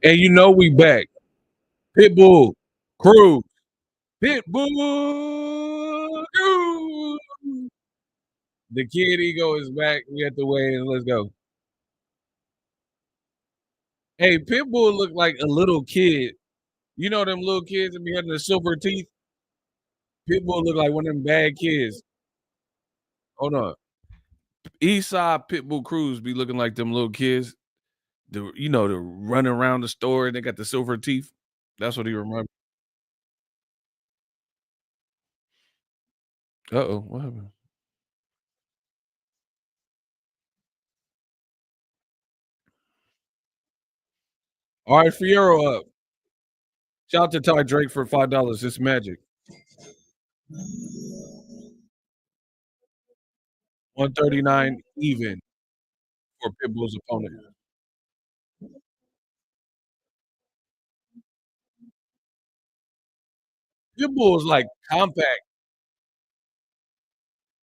And you know we back. Pitbull, Cruz, Pitbull, Cruz. The kid ego is back. We at the weigh-in. Let's go. Hey, Pitbull looked like a little kid. You know them little kids that be having the silver teeth? Pitbull look like one of them bad kids. Hold on. Eastside Pitbull Cruz be looking like them little kids. The running around the store and they got the silver teeth. That's what he reminds. Uh-oh, what happened? All right, Fiero up. Shout out to Ty Drake for $5. It's magic. 139 even for Pitbull's opponent. Pitbull is like compact.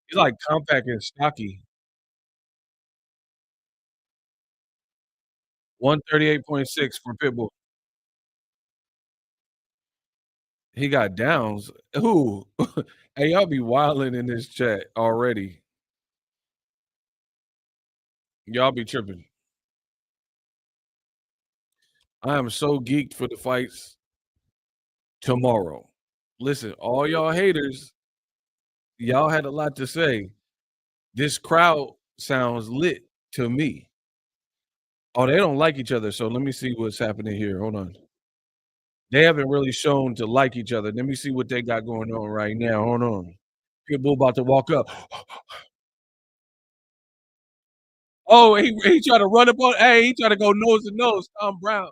He's like compact and stocky. 138.6 for Pitbull. He got downs. Who? Hey, y'all be wilding in this chat already. Y'all be tripping. I am so geeked for the fights tomorrow. Listen, all y'all haters, y'all had a lot to say. This crowd sounds lit to me. Oh, they don't like each other. So let me see what's happening here. Hold on. They haven't really shown to like each other. Let me see what they got going on right now. Hold on. Pitbull about to walk up. Oh, he tried to run up on. Hey, he tried to go nose to nose. Tom Brown.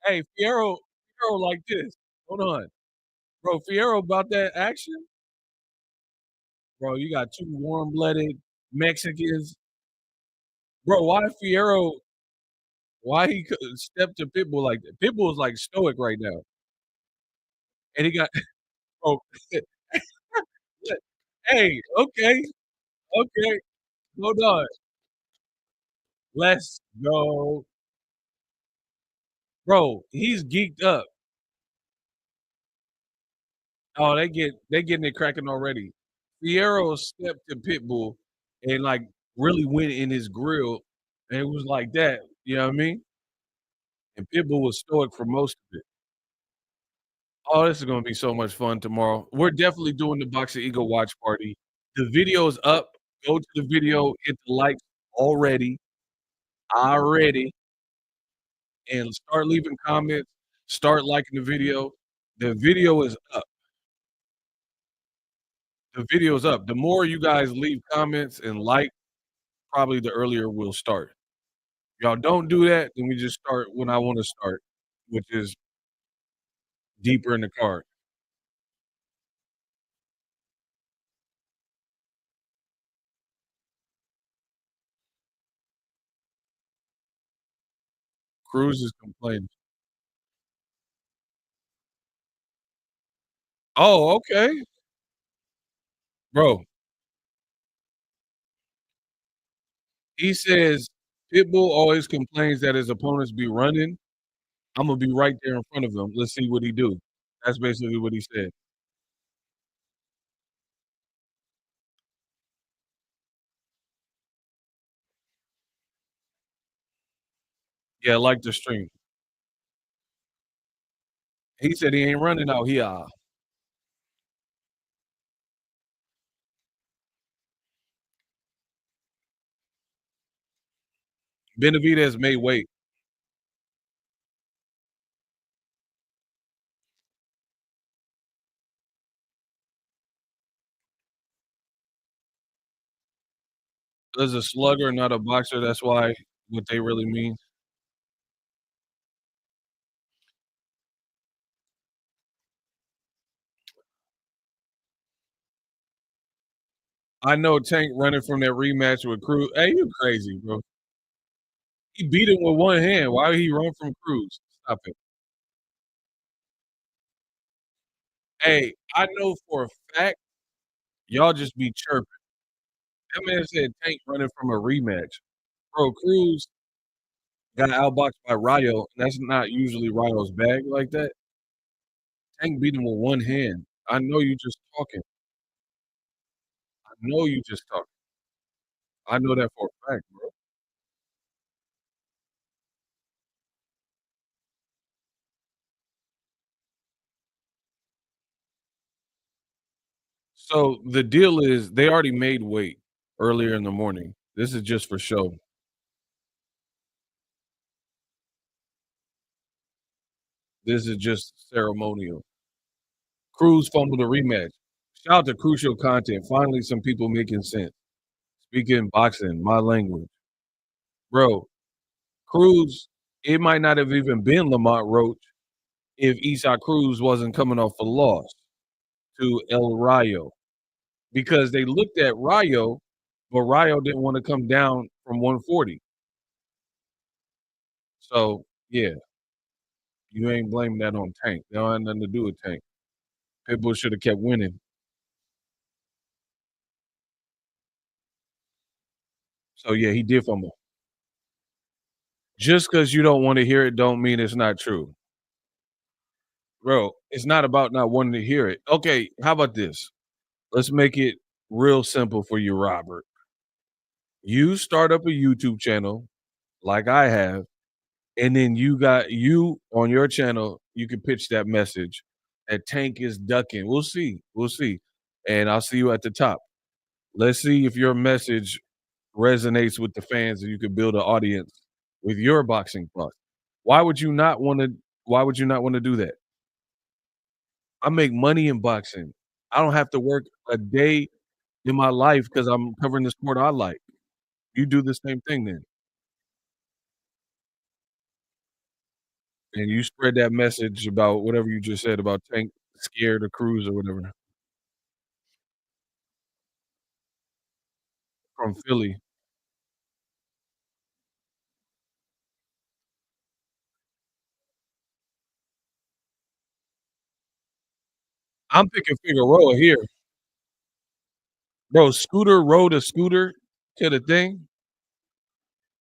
Hey, Fierro like this. Hold on, bro. Fierro about that action, bro. You got two warm-blooded Mexicans, bro. Why Fierro? Why he stepped to Pitbull like that? Pitbull's like stoic right now, and he got bro. Hey, okay, okay. Hold on. Let's go. Bro, he's geeked up. Oh, they getting it cracking already. Fierro stepped to Pitbull and like really went in his grill and it was like that. You know what I mean? And Pitbull was stoic for most of it. Oh, this is gonna be so much fun tomorrow. We're definitely doing the Boxingego watch party. The video's up. Go to the video, hit the likes already, and start leaving comments. Start liking the video. The video is up. The video's up. The more you guys leave comments and like, probably the earlier we'll start. Y'all don't do that, then we just start when I want to start, which is deeper in the card. Cruz is complaining. Oh, okay. Bro, he says Pitbull always complains that his opponents be running. Imma be right there in front of him. Let's see what he do. That's basically what he said. Yeah, like the stream. He said he ain't running out here. Benavidez may wait. As a slugger, not a boxer, that's why what they really mean. I know Tank running from that rematch with Cruz. Hey, you crazy, bro. He beat him with one hand. Why would he run from Cruz? Stop it. Hey, I know for a fact y'all just be chirping. That man said Tank running from a rematch. Bro, Cruz, got outboxed by Ryo. That's not usually Ryo's bag like that. Tank beat him with one hand. I know you just talking. I know you just talking. I know that for a fact, bro. So the deal is they already made weight earlier in the morning. This is just for show. This is just ceremonial. Cruz fumbled a rematch. Shout out to Crucial Content. Finally, some people making sense. Speaking boxing, my language. Bro, Cruz, it might not have even been Lamont Roach if Isaac Cruz wasn't coming off a loss to El Rayo because they looked at Rayo, but Rayo didn't want to come down from 140. So, yeah, you ain't blaming that on Tank. That don't have nothing to do with Tank. Pitbull should have kept winning. So, yeah, he did fumble. Just because you don't want to hear it don't mean it's not true. Bro, it's not about not wanting to hear it. Okay, how about this? Let's make it real simple for you, Robert. You start up a YouTube channel like I have, and then you on your channel, you can pitch that message that Tank is ducking. We'll see. We'll see. And I'll see you at the top. Let's see if your message resonates with the fans and you can build an audience with your boxing plus. Why would you not want to why would you not want to do that? I make money in boxing. I don't have to work a day in my life because I'm covering the sport I like. You do the same thing then, and you spread that message about whatever you just said about Tank scared of Cruz or whatever from Philly. I'm picking Figueroa here. Bro, Scooter rode a scooter to the thing?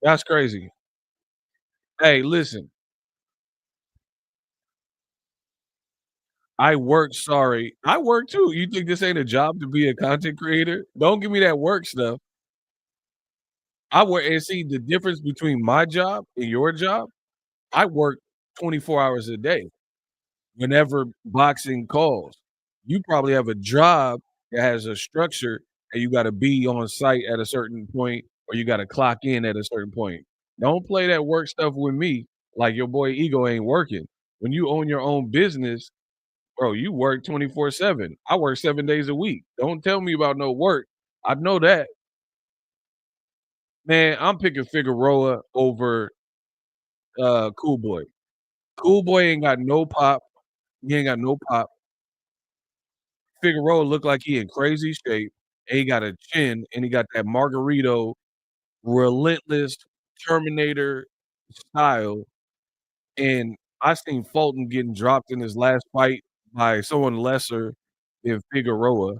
That's crazy. Hey, listen, I work sorry. I work too. You think this ain't a job to be a content creator? Don't give me that work stuff. I work and see the difference between my job and your job, I work 24 hours a day whenever boxing calls. You probably have a job that has a structure and you gotta be on site at a certain point or you gotta clock in at a certain point. Don't play that work stuff with me like your boy ego ain't working. When you own your own business, bro, you work 24/7. I work 7 days a week. Don't tell me about no work. I know that. Man, I'm picking Figueroa over, Cool Boy. Cool Boy ain't got no pop. He ain't got no pop. Figueroa look like he in crazy shape, and he got a chin, and he got that Margarito relentless Terminator style, and I seen Fulton getting dropped in his last fight by someone lesser than Figueroa.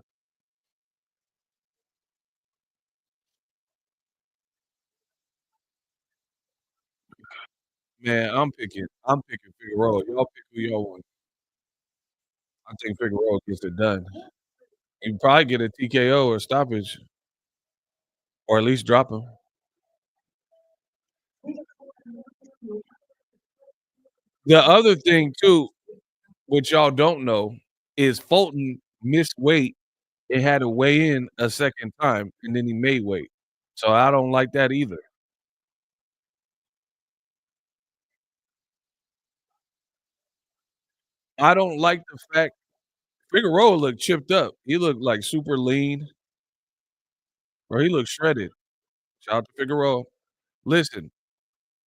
Man, I'm picking Figueroa. Y'all pick who y'all want. I think Figueroa gets it done. He probably get a TKO or stoppage, or at least drop him. The other thing too, which y'all don't know, is Fulton missed weight and had to weigh in a second time, and then he made weight. So I don't like that either. I don't like the fact Figueroa looked chipped up. He looked like super lean, or he looked shredded. Shout out to Figueroa. Listen,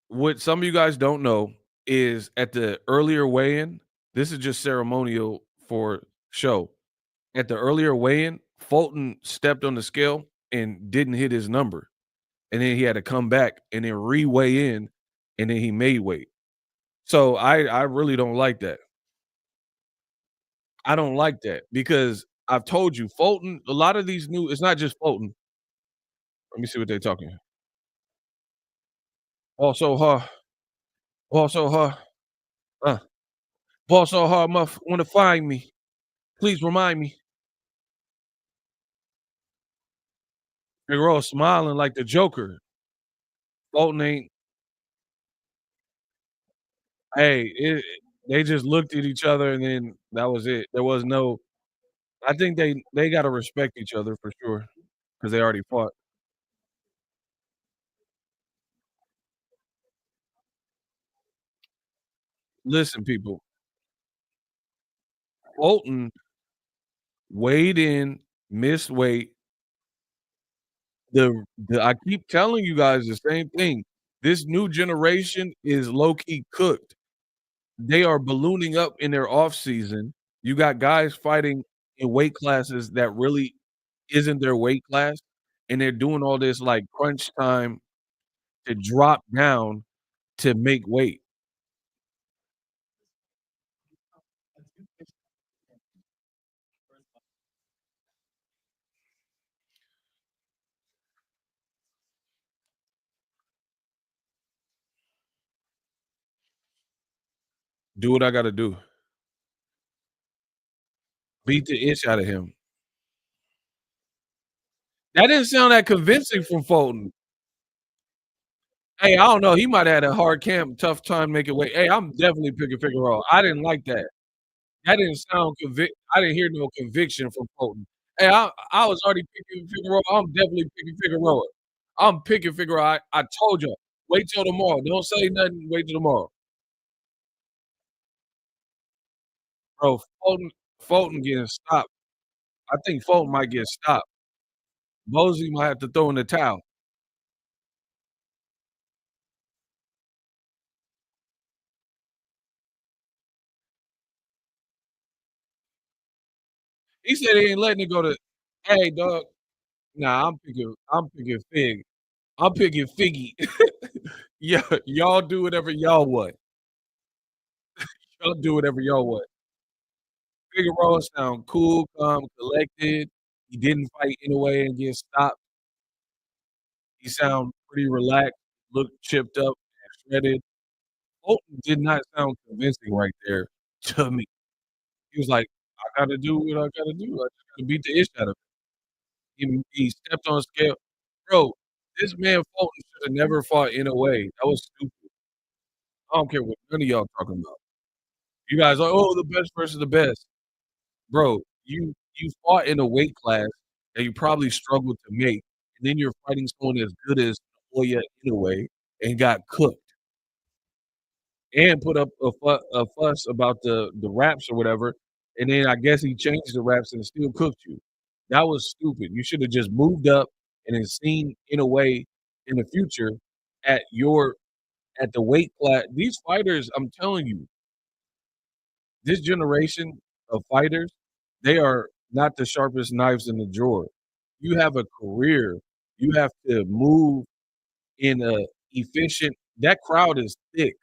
what some of you guys don't know is at the earlier weigh-in, this is just ceremonial for show. At the earlier weigh-in, Fulton stepped on the scale and didn't hit his number. And then he had to come back and then re-weigh in, and then he made weight. So I really don't like that. I don't like that because I've told you, Fulton, a lot of these new it's not just Fulton. Let me see what they're talking. Also, huh? Ball so hard, uh, ball so hard, wanna find me. Please remind me. They were all smiling like the Joker. Fulton ain't hey, they just looked at each other and then that was it. There was no I think they gotta respect each other for sure because they already fought. Listen, people, Fulton weighed in, missed weight. The I keep telling you guys the same thing. This new generation is low key cooked. They are ballooning up in their off season. You got guys fighting in weight classes that really isn't their weight class, and they're doing all this like crunch time to drop down to make weight. Do what I gotta do. Beat the ish out of him. That didn't sound that convincing from Fulton. Hey, I don't know. He might have had a hard camp, tough time making weight. Hey, I'm definitely picking Figueroa. I didn't like that. That didn't sound I didn't hear no conviction from Fulton. Hey, I was already picking Figueroa. I'm definitely picking Figueroa. I'm picking Figueroa. I told you. Wait till tomorrow. Don't say nothing. Wait till tomorrow. Bro, Fulton getting stopped. I think Fulton might get stopped. Mosey might have to throw in the towel. He said he ain't letting it go to hey, dog. Nah, I'm picking Fig. I'm picking Figgy. Yeah, y'all do whatever y'all want. Y'all do whatever y'all want. Figueroa sound cool, calm, collected. He didn't fight in a way and get stopped. He sound pretty relaxed, looked chipped up and shredded. Fulton did not sound convincing right there to me. He was like, "I gotta do what I gotta do. I just gotta beat the ish out of him." He stepped on scale. Bro, this man Fulton should have never fought in a way. That was stupid. I don't care what none of y'all talking about. You guys are, "Oh, the best versus the best." Bro, you fought in a weight class that you probably struggled to make, and then you're fighting someone as good as Naoya Inoue and got cooked, and put up a fuss about the wraps or whatever, and then I guess he changed the wraps and still cooked you. That was stupid. You should have just moved up and then seen Inoue in the future at your at the weight class. These fighters, I'm telling you, this generation of fighters, they are not the sharpest knives in the drawer. You have a career. You have to move in a efficient that crowd is thick.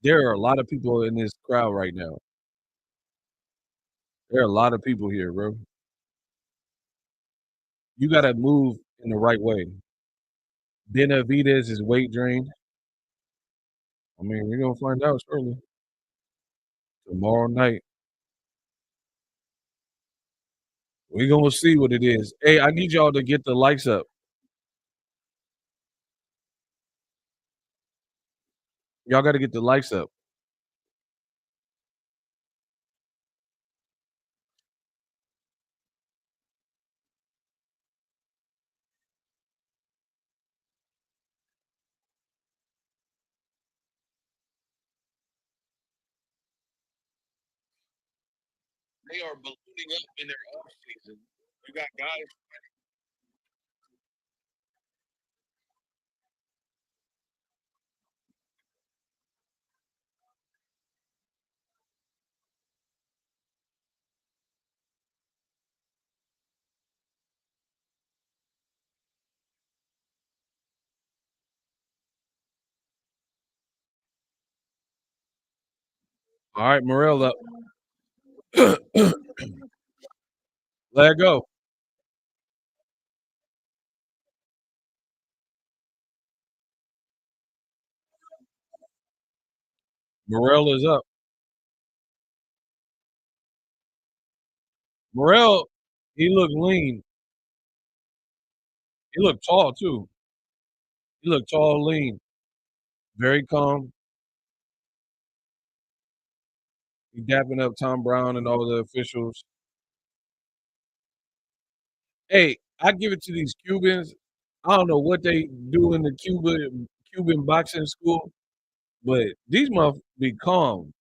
There are a lot of people in this crowd right now. There are a lot of people here, bro. You gotta move in the right way. Benavidez is weight drained. I mean, we're gonna find out shortly. Tomorrow night. We're gonna see what it is. Hey, I need y'all to get the lights up. Y'all gotta get the lights up. They are ballooning up in their off season. You got guys. All right, Morrell up. Let it go. Morrell is up. Morrell, he looked lean. He looked tall too. He looked tall, lean, very calm. He dapping up Tom Brown and all the officials. Hey, I give it to these Cubans. I don't know what they do in the Cuban boxing school, but these motherfuckers be calm.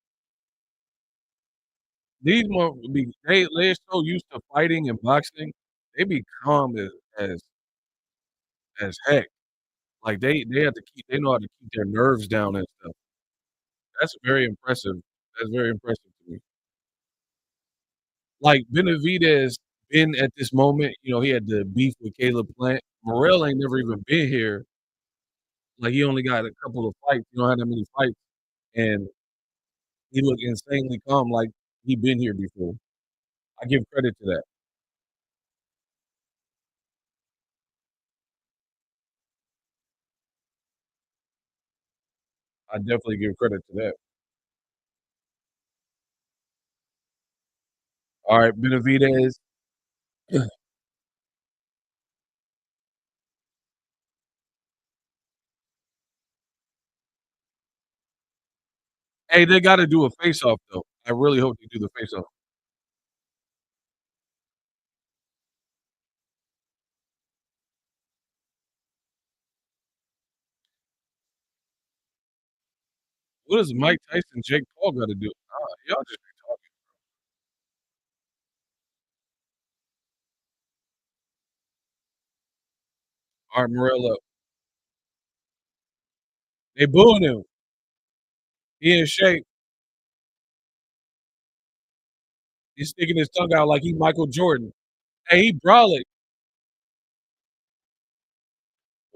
These motherfuckers be they're so used to fighting and boxing, they be calm as as heck. Like they have to keep they know how to keep their nerves down and stuff. That's very impressive. That's very impressive to me. Like Benavidez been at this moment, you know, he had the beef with Caleb Plant. Morrell ain't never even been here. Like he only got a couple of fights. He don't have that many fights, and he looked insanely calm, like he been here before. I give credit to that. I definitely give credit to that. All right, Benavidez. Hey, they got to do a face off though. I really hope they do the face off. What does Mike Tyson, Jake Paul got to do? Y'all just be talking. All right, Morrell up. They booing him. He in shape. He's sticking his tongue out like he Michael Jordan. Hey, he brawling.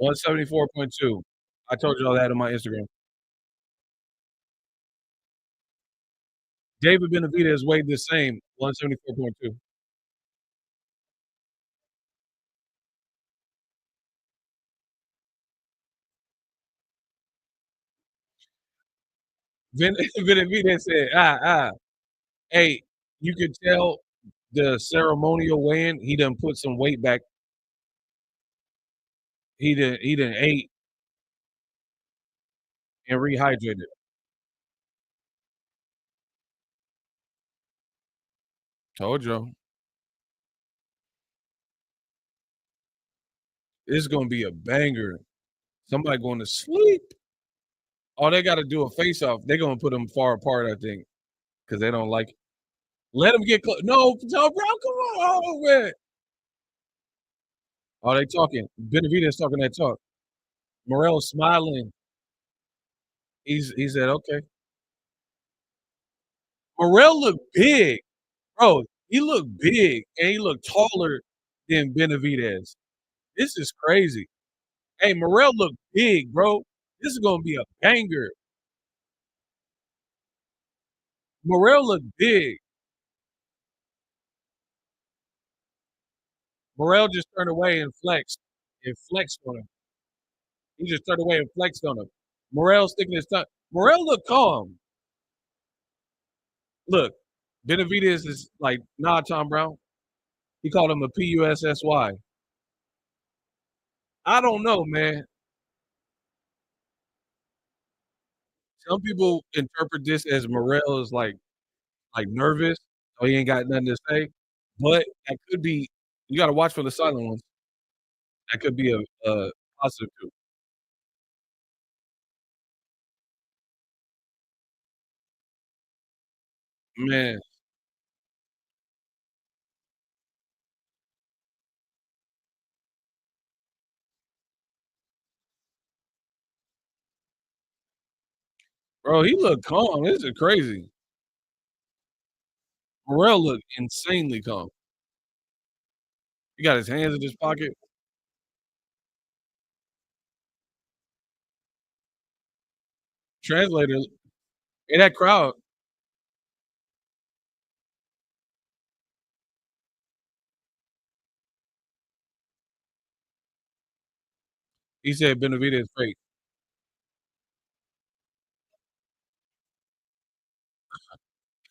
174.2. I told y'all that on my Instagram. David Benavidez weighed the same, 174.2. Benavidez said, Hey, you could tell the ceremonial weigh-in, he done put some weight back. He done ate and rehydrated. Told you. It's gonna be a banger. Somebody going to sleep. Oh, they gotta do a face-off. They're gonna put them far apart, I think, because they don't like it. Let them get close. No, bro, come on. Oh, man. Oh, they talking. Benavidez talking that talk. Morrell smiling. He said, okay. Morrell looked big, bro. He looked big and he looked taller than Benavidez. This is crazy. Hey, Morrell looked big, bro. This is gonna be a banger. Morrell looked big. Morrell just turned away and flexed. And flexed on him. He just turned away and flexed on him. Morrell sticking his tongue. Morrell looked calm. Look, Benavidez is like, nah, Tom Brown. He called him a PUSSY. I don't know, man. Some people interpret this as Morrell is like nervous, so he ain't got nothing to say. But that could be you gotta watch for the silent ones. That could be a positive too. Man, bro, he looked calm. This is crazy. Morrell looked insanely calm. He got his hands in his pocket. Translator, and that crowd, he said Benavidez fake.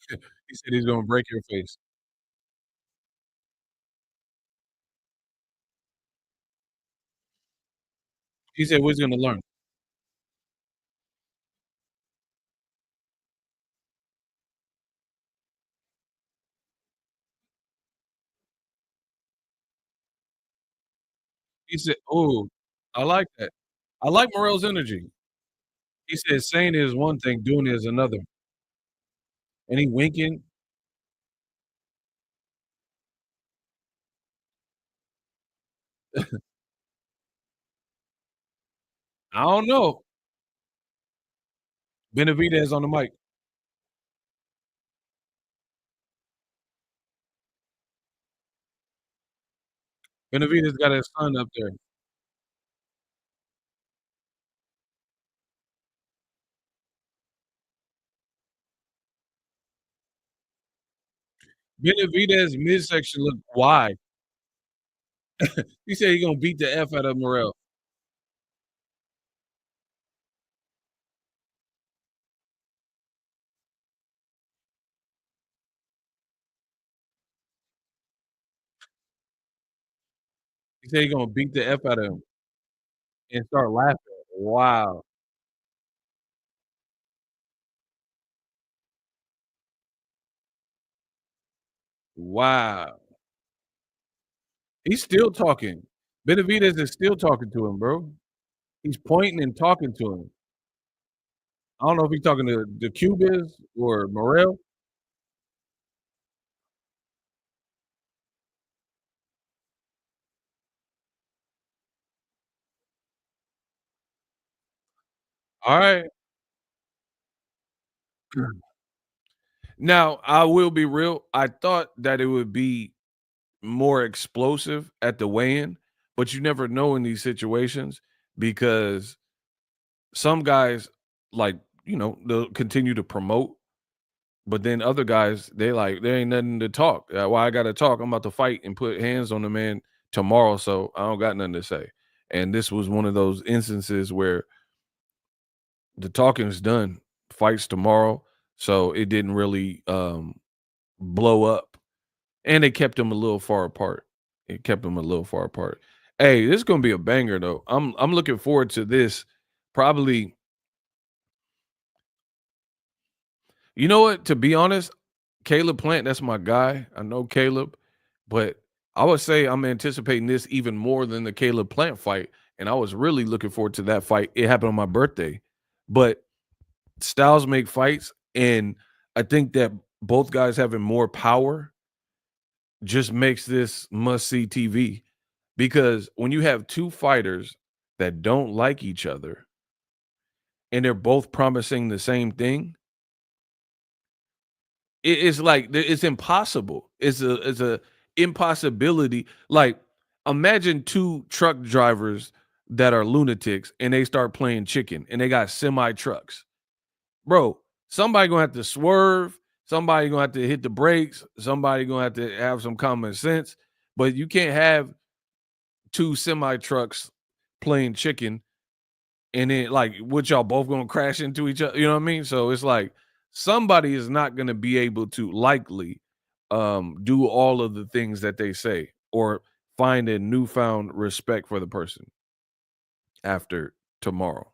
He said he's gonna break your face. He said, "What's he gonna learn?" He said, "Ooh, I like that." I like Morrell's energy. He said, "Saying it is one thing, doing it is another." And he winking. I don't know. Benavidez on the mic. Benavidez got his son up there. Benavidez midsection looked wide. He said he gonna beat the F out of Morrell. He said he gonna beat the F out of him and start laughing. Wow. Wow. He's still talking. Benavidez is still talking to him, bro. He's pointing and talking to him. I don't know if he's talking to the Cubans or Morrell. Alright. Now, I will be real, I thought that it would be more explosive at the weigh-in, but you never know in these situations because some guys, like, they'll continue to promote, but then other guys, they like, "There ain't nothing to talk. Why I gotta talk? I'm about to fight and put hands on the man tomorrow, so I don't got nothing to say." And this was one of those instances where the talking is done, fights tomorrow, so it didn't really, blow up, and it kept them a little far apart. It kept them a little far apart. Hey, this is gonna be a banger though. I'm looking forward to this. Probably, you know what? To be honest, Caleb Plant, that's my guy. I know Caleb, but I would say I'm anticipating this even more than the Caleb Plant fight. And I was really looking forward to that fight. It happened on my birthday. But styles make fights, and I think that both guys having more power just makes this must see TV because when you have two fighters that don't like each other and they're both promising the same thing, it's like it's impossible. It's a impossibility. Like imagine two truck drivers that are lunatics and they start playing chicken and they got semi trucks. Bro, somebody gonna have to swerve, somebody gonna have to hit the brakes, somebody gonna have to have some common sense, but you can't have 2 semi trucks playing chicken and then like what y'all both gonna crash into each other, you know what I mean? So it's like somebody is not gonna be able to likely do all of the things that they say or find a newfound respect for the person after tomorrow.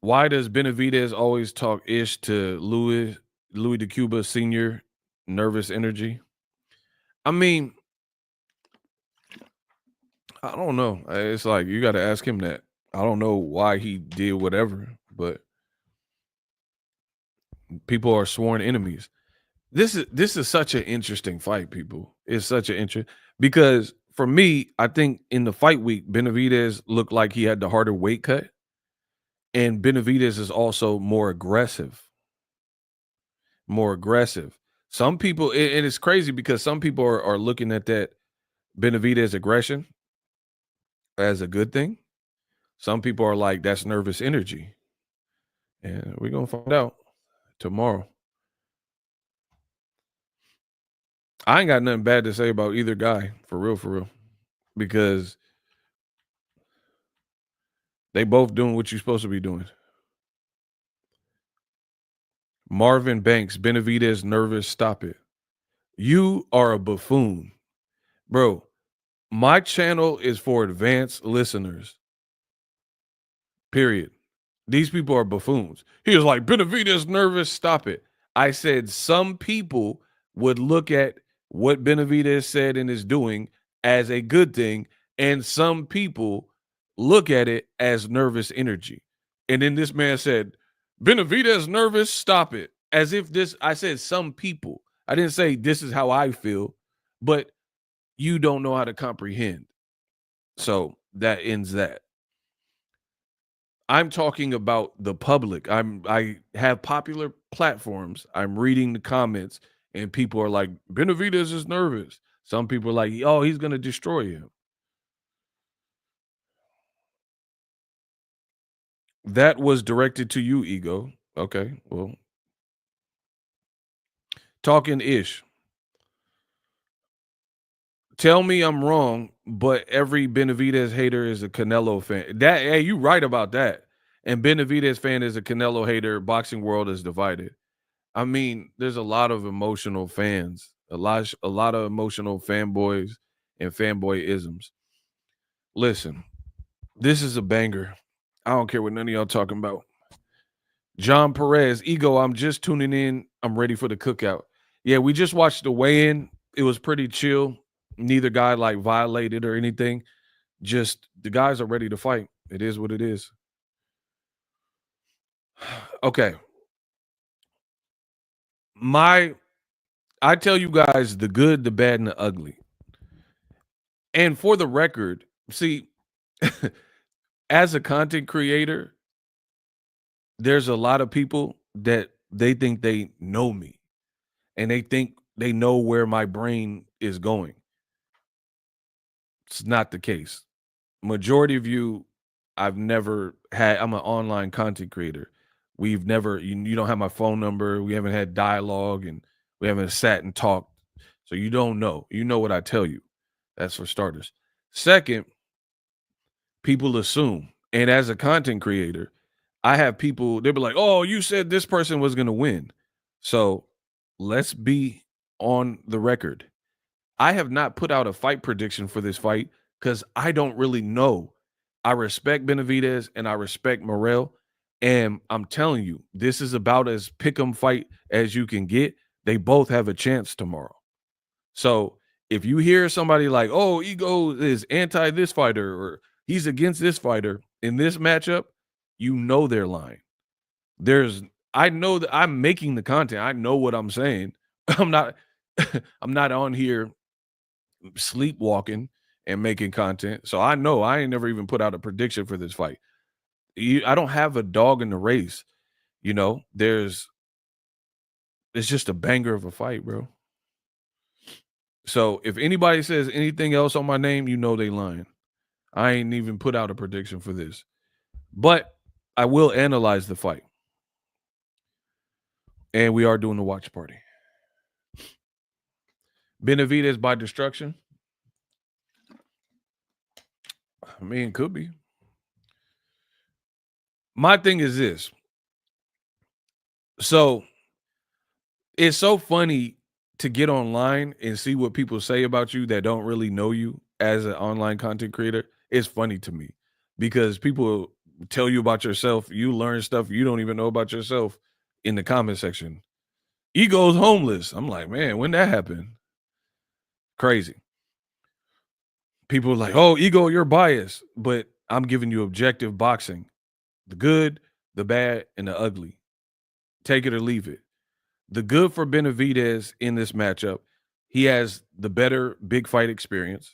Why does Benavidez always talk ish to Louis de Cuba Senior? Nervous energy. I mean, I don't know. It's like you got to ask him that. I don't know why he did whatever, but people are sworn enemies. This is such an interesting fight, people. It's such an interest because for me, I think in the fight week, Benavidez looked like he had the harder weight cut, and Benavidez is also more aggressive. More aggressive. Some people, and it's crazy because some people are looking at that Benavidez aggression as a good thing. Some people are like, that's nervous energy. And we're gonna find out tomorrow. I ain't got nothing bad to say about either guy, for real, because they both doing what you're supposed to be doing. Marvin Banks, Benavidez nervous, stop it. You are a buffoon. Bro, my channel is for advanced listeners. Period. These people are buffoons. He was like, Benavidez nervous, stop it. I said some people would look at what Benavidez said and is doing as a good thing, and some people look at it as nervous energy. And then this man said, Benavidez nervous, stop it. As if this, I said some people. I didn't say this is how I feel, but you don't know how to comprehend. So that ends that. I'm talking about the public. I have popular platforms. I'm reading the comments, and people are like, Benavidez is nervous. Some people are like, oh, he's gonna destroy him. That was directed to you, ego. Okay, well, talking ish. Tell me I'm wrong, but every Benavidez hater is a Canelo fan. That hey, you right about that. And Benavidez fan is a Canelo hater. Boxing world is divided. I mean, there's a lot of emotional fans, a lot of emotional fanboys and fanboy isms. Listen, this is a banger. I don't care what none of y'all talking about. John Perez, ego, I'm just tuning in. I'm ready for the cookout. Yeah, we just watched the weigh-in. It was pretty chill. Neither guy like violated or anything. Just the guys are ready to fight. It is what it is. Okay. My I tell you guys the good, the bad, and the ugly. And for the record, see, as a content creator, there's a lot of people that they think they know me and they think they know where my brain is going. It's not the case. Majority of you, I've never had, I'm an online content creator. We've never, you don't have my phone number. We haven't had dialogue and we haven't sat and talked. So you don't know. You know what I tell you. That's for starters. Second, people assume. And as a content creator, I have people, they'll be like, oh, you said this person was going to win. So let's be on the record. I have not put out a fight prediction for this fight because I don't really know. I respect Benavidez and I respect Morrell. And I'm telling you, this is about as pick 'em fight as you can get. They both have a chance tomorrow. So if you hear somebody like, oh, ego is anti this fighter or he's against this fighter in this matchup, you know they're lying. There's I know that I'm making the content. I know what I'm saying. I'm not I'm not on here sleepwalking and making content. So I know I ain't never even put out a prediction for this fight. I don't have a dog in the race. You know, it's just a banger of a fight, bro. So if anybody says anything else on my name, you know they lying. I ain't even put out a prediction for this. But I will analyze the fight. And we are doing the watch party. Benavidez by destruction. I mean, could be. My thing is this. So it's so funny to get online and see what people say about you that don't really know you as an online content creator. It's funny to me because people tell you about yourself. You learn stuff you don't even know about yourself in the comment section. Ego's homeless. I'm like, man, when that happened? Crazy. People are like, oh, ego, you're biased. But I'm giving you objective boxing. The good, the bad, and the ugly. Take it or leave it. The good for Benavidez in this matchup, he has the better big fight experience.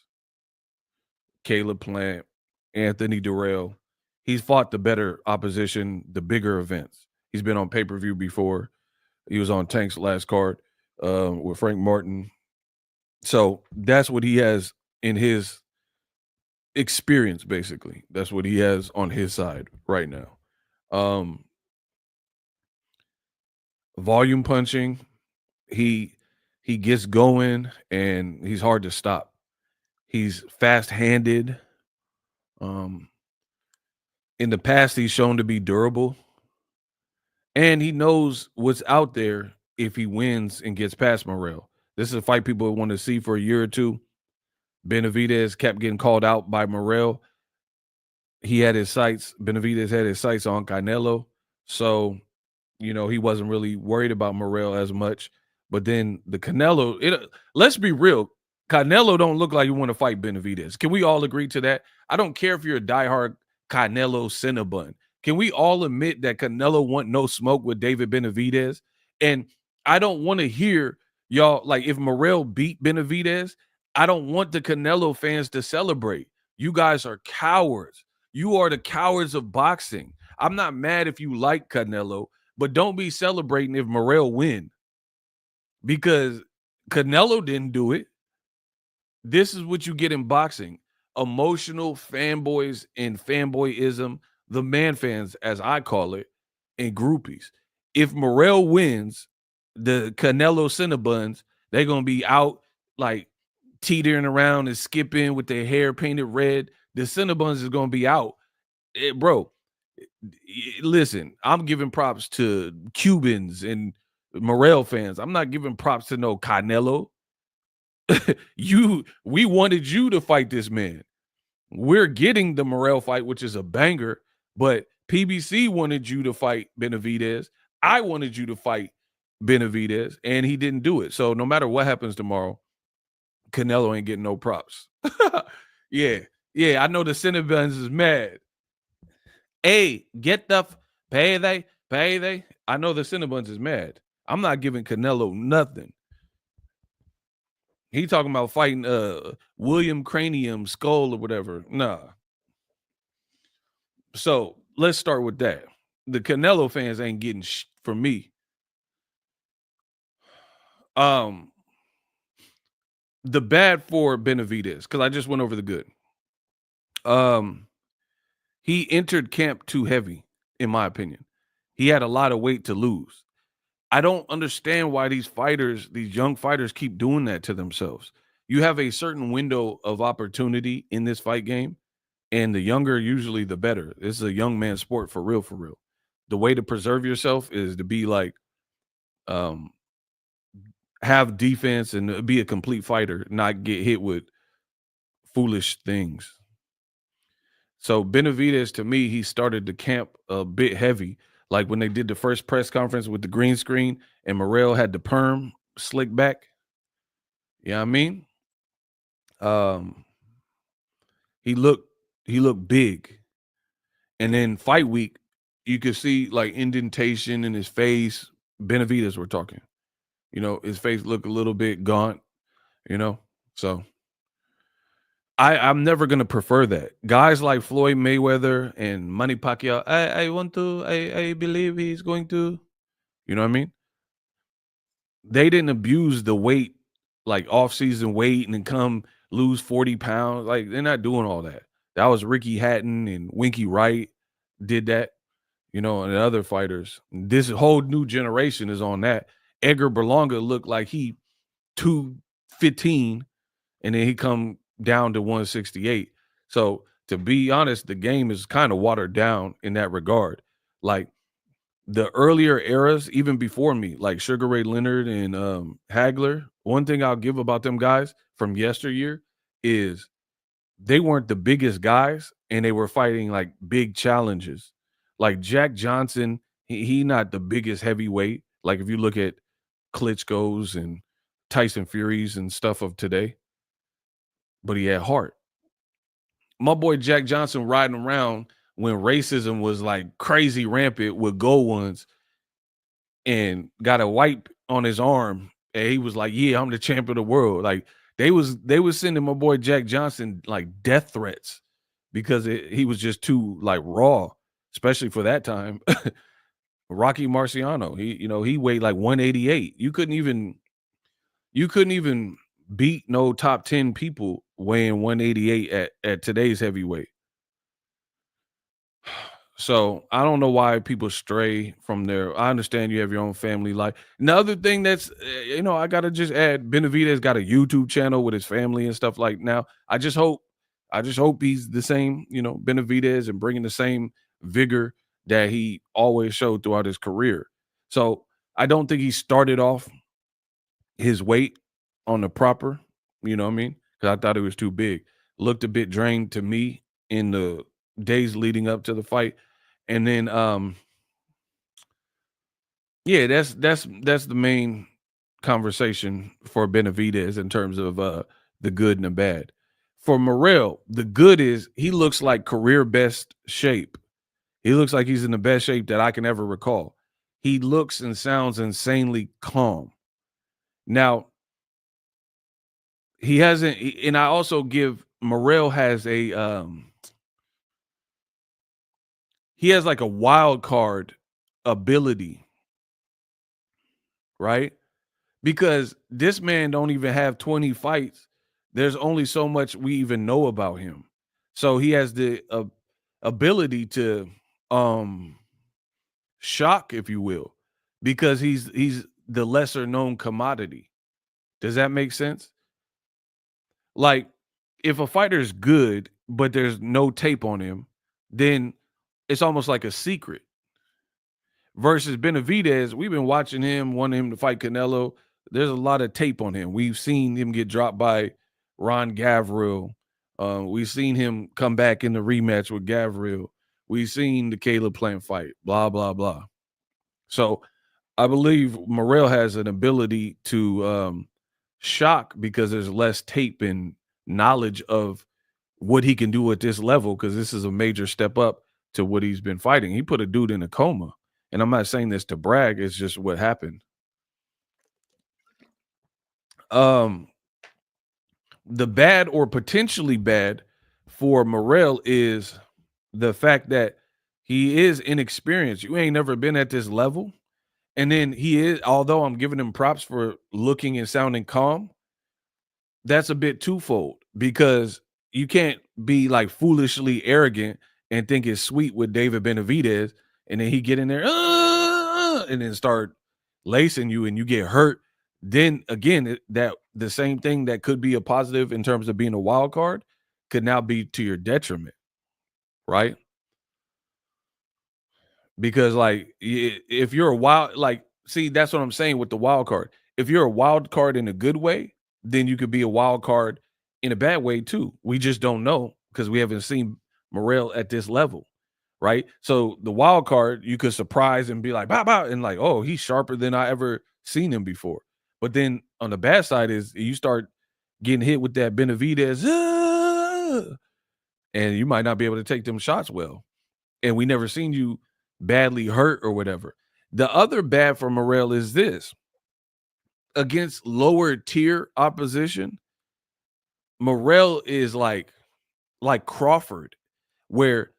Caleb Plant, Anthony Durrell. He's fought the better opposition, the bigger events. He's been on pay-per-view before. He was on Tank's last card with Frank Martin. So that's what he has in his experience, basically. That's what he has on his side right now. Volume punching, he gets going and he's hard to stop. He's fast-handed. Um, in the past, he's shown to be durable. and he knows what's out there if he wins and gets past Morrell. This is a fight people want to see for a year or two. Benavidez kept getting called out by Morrell. He had his sights. Benavidez had his sights on Canelo, so he wasn't really worried about Morrell as much. But then the Canelo, let's be real, Canelo don't look like you want to fight Benavidez. Can we all agree to that? I don't care if you're a diehard Canelo Cinnabon. Can we all admit that Canelo want no smoke with David Benavidez? And I don't want to hear y'all like if Morrell beat Benavidez, I don't want the Canelo fans to celebrate. You guys are cowards. You are the cowards of boxing. I'm not mad if you like Canelo, but don't be celebrating if Morrell win because Canelo didn't do it. This is what you get in boxing. Emotional fanboys and fanboyism, the man fans, as I call it, and groupies. If Morrell wins, the Canelo Cinnabons, they're going to be out like teetering around and skipping with their hair painted red. The Cinnabons is going to be out. Bro, listen, I'm giving props to Cubans and Morrell fans. I'm not giving props to no Canelo. We wanted you to fight this man. We're getting the Morrell fight, which is a banger, but PBC wanted you to fight Benavidez. I wanted you to fight Benavidez, and he didn't do it. So no matter what happens tomorrow, Canelo ain't getting no props. Yeah, I know the Cinnabons is mad. Hey, get the pay they. I know the Cinnabons is mad. I'm not giving Canelo nothing. He talking about fighting William Cranium Skull or whatever. Nah. So let's start with that. The Canelo fans ain't getting from me. The bad for Benavidez, because I just went over the good. He entered camp too heavy, in my opinion. He had a lot of weight to lose. I don't understand why these young fighters keep doing that to themselves. You have a certain window of opportunity in this fight game, and the younger usually the better. This is a young man sport for real, for real. The way to preserve yourself is to be like have defense and be a complete fighter, not get hit with foolish things. So Benavidez, to me, he started the camp a bit heavy. Like when they did the first press conference with the green screen and Morrell had the perm slick back. You know what I mean? He looked big. And then fight week, you could see like indentation in his face. Benavidez we're talking. His face looked a little bit gaunt, So I'm never gonna prefer that. Guys like Floyd Mayweather and Manny Pacquiao, I believe he's going to, you know what I mean? They didn't abuse the weight, like off-season weight, and then come lose 40 pounds. Like they're not doing all that. That was Ricky Hatton and Winky Wright did that, and other fighters. This whole new generation is on that. Edgar Berlanga looked like he 215, and then he come down to 168. So to be honest, the game is kind of watered down in that regard. Like the earlier eras, even before me, like Sugar Ray Leonard and Hagler, one thing I'll give about them guys from yesteryear is they weren't the biggest guys and they were fighting like big challenges. Like Jack Johnson, he not the biggest heavyweight. Like if you look at Klitschko's and Tyson Fury's and stuff of today, but he had heart. My boy Jack Johnson riding around when racism was like crazy rampant with gold ones and got a wipe on his arm. And he was like, yeah, I'm the champion of the world. Like they was sending my boy Jack Johnson like death threats because he was just too like raw, especially for that time. Rocky Marciano, he weighed like 188. You couldn't even beat no top 10 people weighing 188 at today's heavyweight. So I don't know why people stray from there. I understand you have your own family life. Another thing that's, I got to just add, Benavidez got a YouTube channel with his family and stuff like now. I just hope he's the same, Benavidez and bringing the same vigor that he always showed throughout his career. So I don't think he started off his weight on the proper, you know what I mean? Because I thought it was too big. Looked a bit drained to me in the days leading up to the fight. And then yeah, that's the main conversation for Benavidez in terms of the good and the bad. For Morrell, the good is he looks like career best shape. He looks like he's in the best shape that I can ever recall. He looks and sounds insanely calm. Now, he hasn't and I also give Morrell has a he has like a wild card ability, right? Because this man don't even have 20 fights. There's only so much we even know about him. So he has the ability to um shock, if you will, because he's the lesser known commodity. Does that make sense? Like, if a fighter's good, but there's no tape on him, then it's almost like a secret. Versus Benavidez, we've been watching him, wanting him to fight Canelo. There's a lot of tape on him. We've seen him get dropped by Ron Gavril. We've seen him come back in the rematch with Gavril. We've seen the Caleb Plant fight, blah, blah, blah. So I believe Morrell has an ability to shock because there's less tape and knowledge of what he can do at this level because this is a major step up to what he's been fighting. He put a dude in a coma. And I'm not saying this to brag, it's just what happened. Um, the bad or potentially bad for Morrell is the fact that he is inexperienced. You ain't never been at this level. And then he is, although I'm giving him props for looking and sounding calm, that's a bit twofold because you can't be like foolishly arrogant and think it's sweet with David Benavidez, and then he get in there and then start lacing you, and you get hurt. Then again, that the same thing that could be a positive in terms of being a wild card could now be to your detriment, right? Because like if you're a wild like see that's what I'm saying with the wild card. If you're a wild card in a good way, then you could be a wild card in a bad way too. We just don't know because we haven't seen Morrell at this level, right? So the wild card you could surprise and be like bow bow and like oh he's sharper than I ever seen him before. But then on the bad side is you start getting hit with that Benavidez, and you might not be able to take them shots well and we never seen you badly hurt or whatever. The other bad for Morrell is this against lower tier opposition, Morrell is like Crawford, where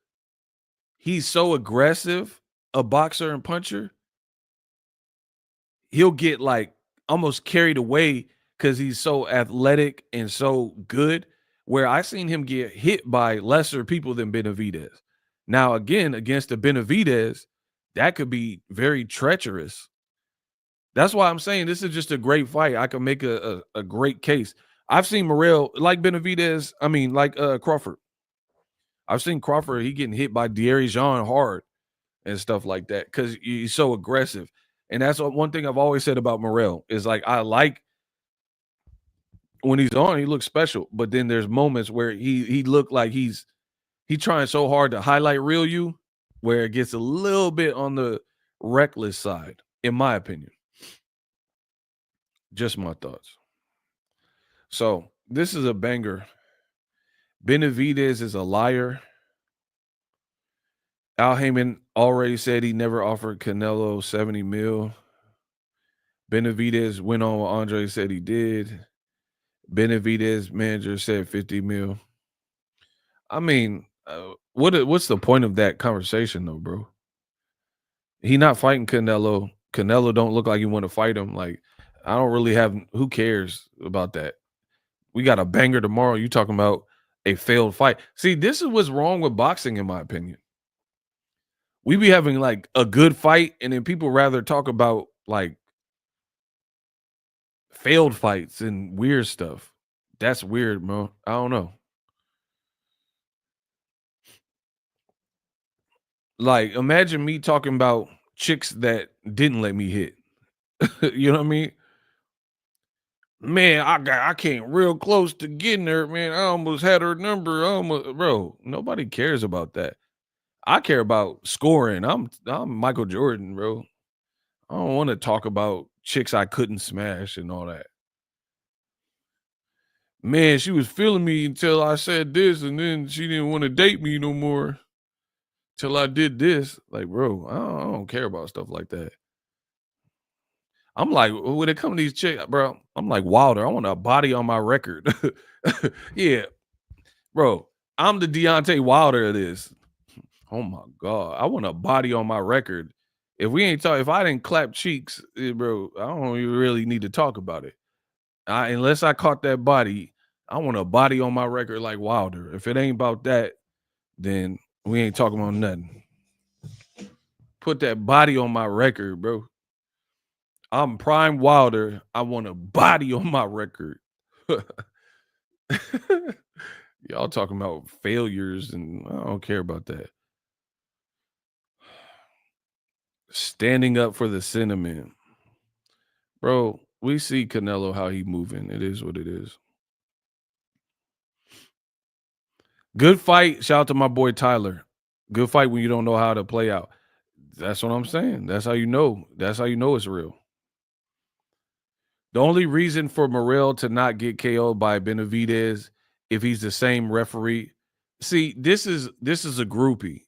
he's so aggressive, a boxer and puncher, he'll get like almost carried away because he's so athletic and so good. Where I seen him get hit by lesser people than Benavidez. Now, again, against the Benavidez, that could be very treacherous. That's why I'm saying this is just a great fight. I can make a great case. I've seen Morrell like Benavidez. I mean, like Crawford. I've seen Crawford. He getting hit by De'Ari Jean hard and stuff like that because he's so aggressive. And that's one thing I've always said about Morrell is like I like when he's on, he looks special. But then there's moments where he looked like he trying so hard to highlight real you, where it gets a little bit on the reckless side, in my opinion. Just my thoughts. So this is a banger. Benavidez is a liar. Al Heyman already said he never offered Canelo 70 mil. Benavidez went on with Andre, said he did. Benavidez manager said 50 mil. I mean, what's the point of that conversation though, bro? He not fighting Canelo. Canelo don't look like he want to fight him. Like, I don't really have who cares about that? We got a banger tomorrow. You talking about a failed fight. See, this is what's wrong with boxing, in my opinion. We be having like a good fight, and then people rather talk about like failed fights and weird stuff. That's weird, bro. I don't know. Like, imagine me talking about chicks that didn't let me hit. You know what I mean? Man, I came real close to getting her, man. I almost had her number. I almost, bro, nobody cares about that. I care about scoring. I'm Michael Jordan, bro. I don't want to talk about chicks I couldn't smash and all that. Man, she was feeling me until I said this, and then she didn't want to date me no more till I did this. Like, bro, I don't care about stuff like that. I'm like, when it comes to these chicks, bro, I'm like Wilder. I want a body on my record. Yeah, bro, I'm the Deontay Wilder of this. Oh my god, I want a body on my record. If I didn't clap cheeks, bro, I don't even really need to talk about it. Unless I caught that body, I want a body on my record like Wilder. If it ain't about that, then we ain't talking about nothing. Put that body on my record, bro. I'm Prime Wilder. I want a body on my record. Y'all talking about failures, and I don't care about that. Standing up for the sentiment. Bro, we see Canelo how he moving. It is what it is. Good fight. Shout out to my boy Tyler. Good fight when you don't know how to play out. That's what I'm saying. That's how you know. That's how you know it's real. The only reason for Morrell to not get KO'd by Benavidez if he's the same referee. See, this is a groupie.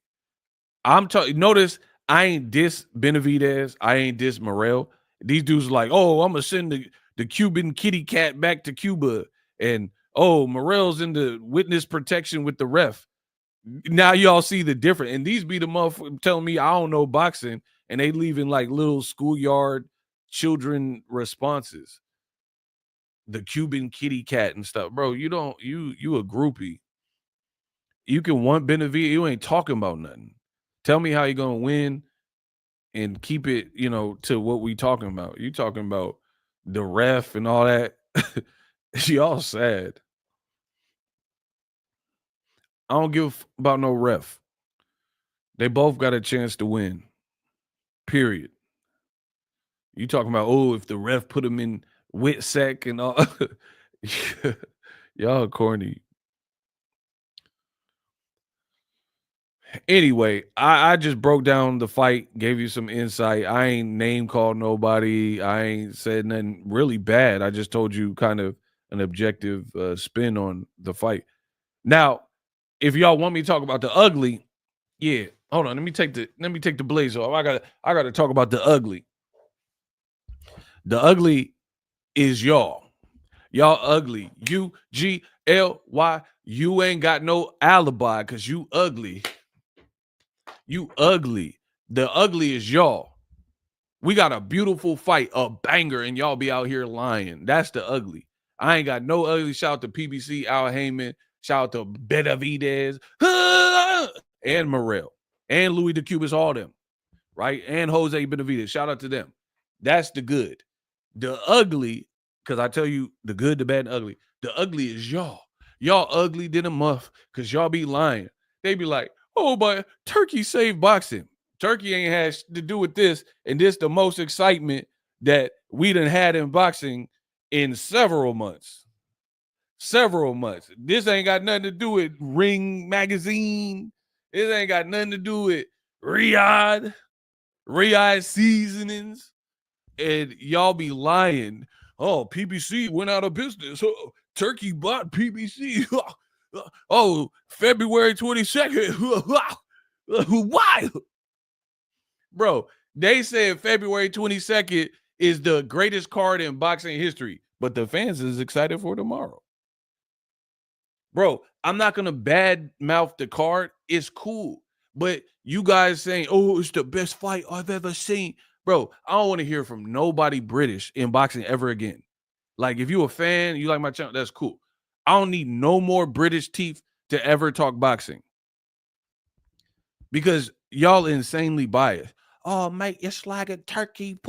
I'm talking. Notice I ain't diss Benavidez. I ain't diss Morrell. These dudes are like, oh, I'm gonna send the Cuban kitty cat back to Cuba, and oh, Morrell's in the witness protection with the ref. Now y'all see the difference. And these be the motherfuckers telling me I don't know boxing, and they leaving like little schoolyard children responses. The Cuban kitty cat and stuff, bro. You don't you a groupie. You can want Benavidez. You ain't talking about nothing. Tell me how you gonna win and keep it, to what we talking about. You talking about the ref and all that. Y'all sad. I don't give about no ref. They both got a chance to win. Period. You talking about, oh, if the ref put him in wet sack and all. Y'all corny. Anyway, I just broke down the fight, gave you some insight. I ain't name called nobody. I ain't said nothing really bad. I just told you kind of an objective spin on the fight. Now, if y'all want me to talk about the ugly, yeah. Hold on, let me take the blaze off. I gotta talk about the ugly. The ugly is y'all. Y'all ugly. UGLY. You ain't got no alibi because you ugly. You ugly. The ugly is y'all. We got a beautiful fight, a banger, and y'all be out here lying. That's the ugly. I ain't got no ugly. Shout out to PBC, Al Heyman. Shout out to Benavidez and Morrell and Louis DeCubas, all them, right? And Jose Benavidez. Shout out to them. That's the good. The ugly, because I tell you, the good, the bad, and ugly. The ugly is y'all. Y'all ugly than a muff because y'all be lying. They be like, oh, but Turkey saved boxing. Turkey ain't had to do with this, and this the most excitement that we done had in boxing in several months. Several months. This ain't got nothing to do with Ring Magazine. This ain't got nothing to do with Riyadh seasonings. And y'all be lying. Oh, PBC went out of business. Oh, Turkey bought PBC. Oh, February 22nd. Why? Bro, they said February 22nd is the greatest card in boxing history, but the fans is excited for tomorrow. Bro, I'm not going to bad mouth the card. It's cool. But you guys saying, oh, it's the best fight I've ever seen. Bro, I don't want to hear from nobody British in boxing ever again. Like, if you a fan, you like my channel, that's cool. I don't need no more British teeth to ever talk boxing. Because y'all insanely biased. Oh, mate, it's like a turkey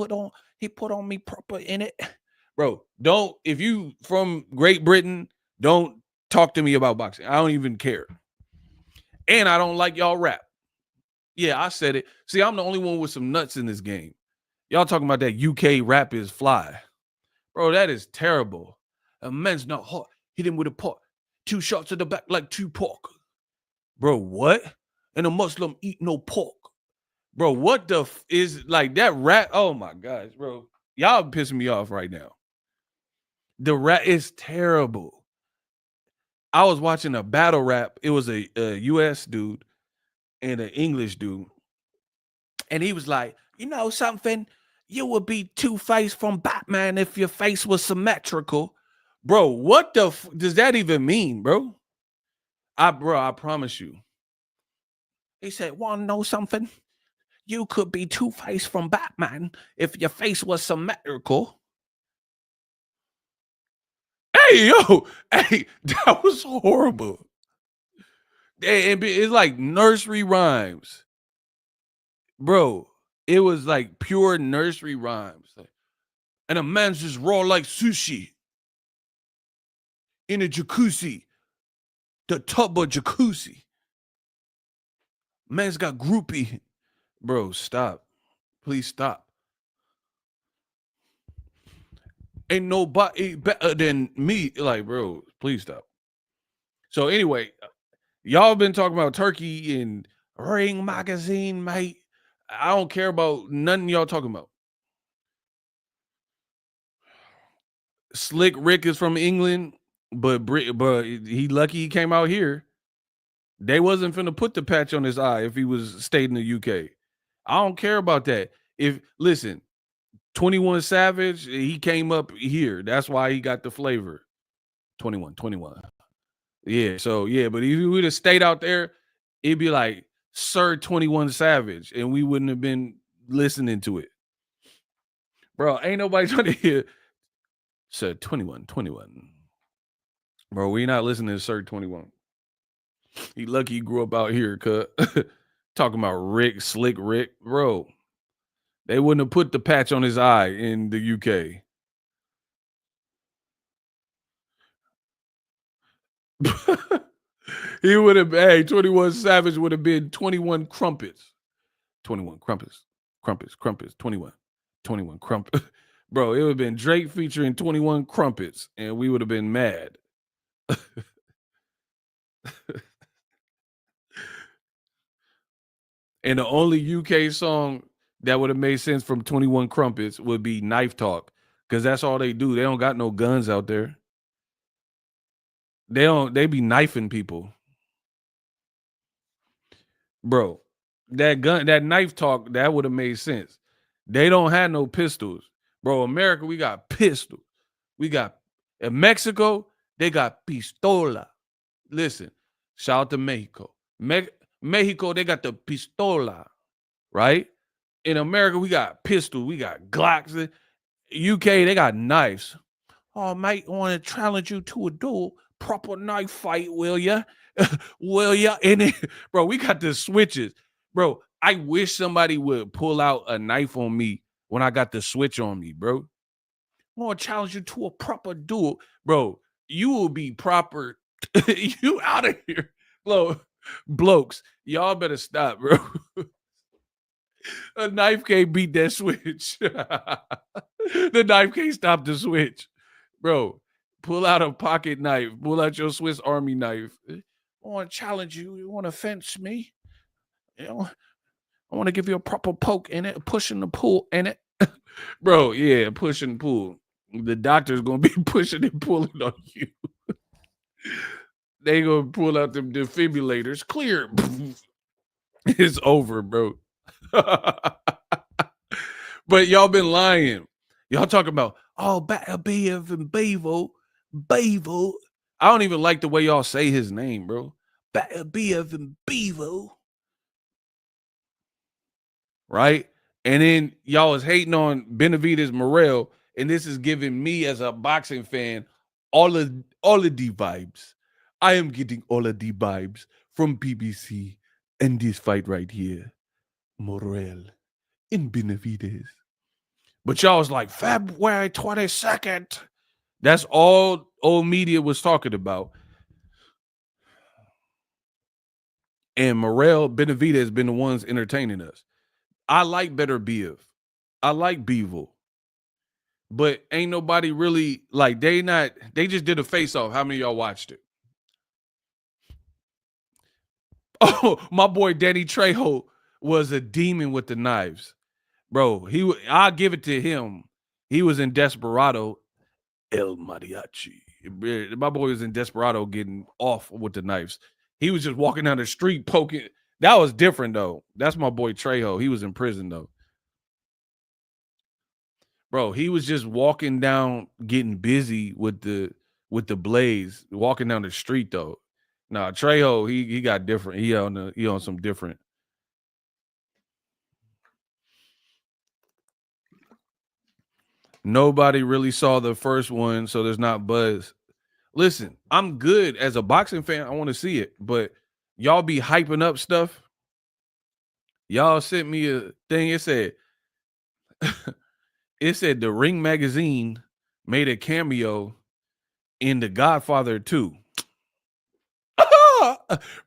he put on me proper in it. Bro, if you from Great Britain, don't talk to me about boxing. I don't even care. And I don't like y'all rap. Yeah, I said it. See, I'm the only one with some nuts in this game. Y'all talking about that UK rap is fly. Bro, that is terrible. A man's not hot. Hit him with a pot. 2 shots to the back like Tupac. Bro, what? And a Muslim eat no pork. Bro, what the is like that rap? Oh my gosh, bro. Y'all pissing me off right now. The rap is terrible. I was watching a battle rap. It was a US dude and an English dude. And he was like, you know something? You would be Two-Face from Batman if your face was symmetrical. Bro, what the does that even mean, bro? I promise you. He said, wanna know something? You could be Two-Face from Batman if your face was symmetrical. Hey, yo, hey, that was horrible. It's like nursery rhymes. Bro, it was like pure nursery rhymes. And a man's just raw like sushi in a jacuzzi, the tub of jacuzzi. Man's got groupie. Bro, stop. Please stop. Ain't nobody better than me. Like, bro, please stop. So anyway, y'all been talking about Turkey and Ring Magazine, mate. I don't care about nothing y'all talking about. Slick Rick is from England, but he lucky he came out here. They wasn't finna put the patch on his eye if he was stayed in the UK. I don't care about that. If listen, 21 Savage, he came up here. That's why he got the flavor. 21. Yeah, so yeah, but if he would have stayed out there, it'd be like Sir 21 Savage, and we wouldn't have been listening to it. Bro, ain't nobody trying to hear Sir 21. Bro, we not listening to Sir 21. He lucky he grew up out here, cuz talking about Slick Rick. Bro, they wouldn't have put the patch on his eye in the UK. He would have, hey, 21 Savage would have been 21 Crumpets. 21 Crumpets. 21 Crumpets. Bro, it would have been Drake featuring 21 Crumpets, and we would have been mad. And the only UK song that would have made sense from 21 Crumpets would be Knife Talk, because that's all they do. They don't got no guns out there. They be knifing people. Bro, that knife talk, that would have made sense. They don't have no pistols. Bro, America, we got pistols. We got in Mexico, they got pistola. Listen, shout out to Mexico. Mexico, they got the pistola, right? In America, we got pistols, we got Glocks. UK, they got knives. Oh, mate, I want to challenge you to a duel. Proper knife fight, will ya? Will ya? And then, bro, we got the switches. Bro, I wish somebody would pull out a knife on me when I got the switch on me, bro. I want to challenge you to a proper duel. Bro, you will be proper. You out of here. Bro, blokes, y'all better stop, bro. A knife can't beat that switch. The knife can't stop the switch. Bro, pull out a pocket knife. Pull out your Swiss Army knife. I want to challenge you. You want to fence me? You know, I want to give you a proper poke in it, push and the pull in it. Bro, yeah, push and pull. The doctor's going to be pushing and pulling on you. They going to pull out them defibrillators. Clear. It's over, bro. But y'all been lying. Y'all talking about, oh, Benavidez and Bevo. I don't even like the way y'all say his name, bro. Benavidez and Bevo. Right? And then y'all was hating on Benavidez Morrell, and this is giving me as a boxing fan all of the vibes. I am getting all of the vibes from BBC and this fight right here. Morrell and Benavidez. But y'all was like, February 22nd. That's all old media was talking about. and Morrell, Benavidez has been the ones entertaining us. I like Better Biv. I like Beevil. But ain't nobody really like they just did a face off. How many of y'all watched it? Oh, my boy Danny Trejo was a demon with the knives. Bro, I'll give it to him. He was in Desperado, El Mariachi. My boy was in Desperado getting off with the knives. He was just walking down the street poking. That was different though. That's my boy Trejo. He was in prison though. Bro, he was just walking down, getting busy with the blades, walking down the street though. Nah, Trejo, he got different. He on some different. Nobody really saw the first one, so there's not buzz. Listen, I'm good as a boxing fan. I want to see it, but y'all be hyping up stuff. Y'all sent me a thing. It said the Ring magazine made a cameo in The Godfather 2.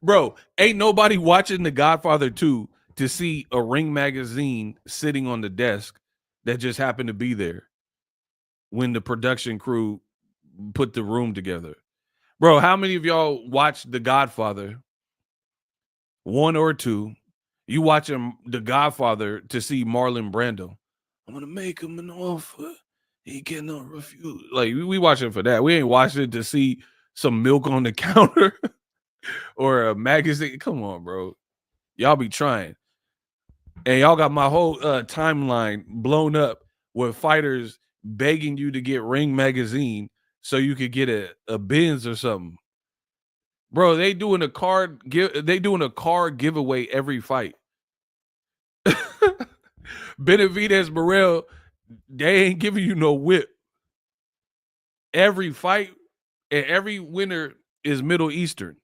Bro, ain't nobody watching The Godfather 2 to see a Ring magazine sitting on the desk that just happened to be there when the production crew put the room together. Bro, how many of y'all watched The Godfather 1 or 2? You watching The Godfather to see Marlon Brando. I'm gonna make him an offer he cannot refuse. Like we watching for that. We ain't watching it to see some milk on the counter or a magazine. Come on, bro. Y'all be trying. And y'all got my whole timeline blown up with fighters begging you to get Ring magazine so you could get a Benz or something. Bro, they doing a car giveaway every fight. Benavidez Morrell, they ain't giving you no whip. Every fight and every winner is Middle Eastern.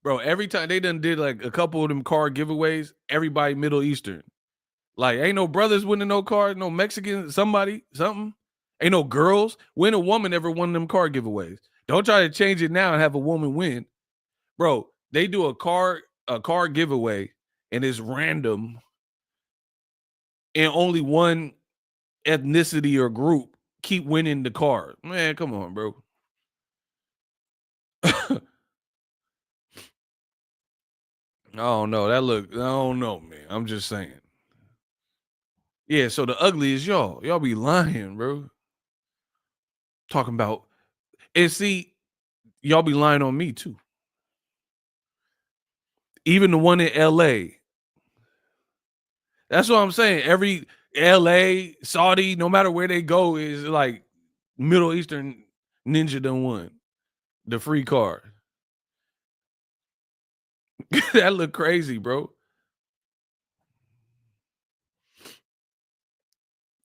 Bro, every time they done did like a couple of them car giveaways, everybody Middle Eastern. Like, ain't no brothers winning no car, no Mexican, something. Ain't no girls. When a woman ever won them car giveaways? Don't try to change it now and have a woman win. Bro, they do a car giveaway and it's random and only one ethnicity or group keep winning the car. Man, come on, bro. I don't know. I don't know, man. I'm just saying. Yeah, so the ugly is y'all. Y'all be lying, bro. Talking about and see, y'all be lying on me too. Even the one in LA. That's what I'm saying. Every LA, Saudi, no matter where they go, is like Middle Eastern ninja done won. The free car. That look crazy, bro.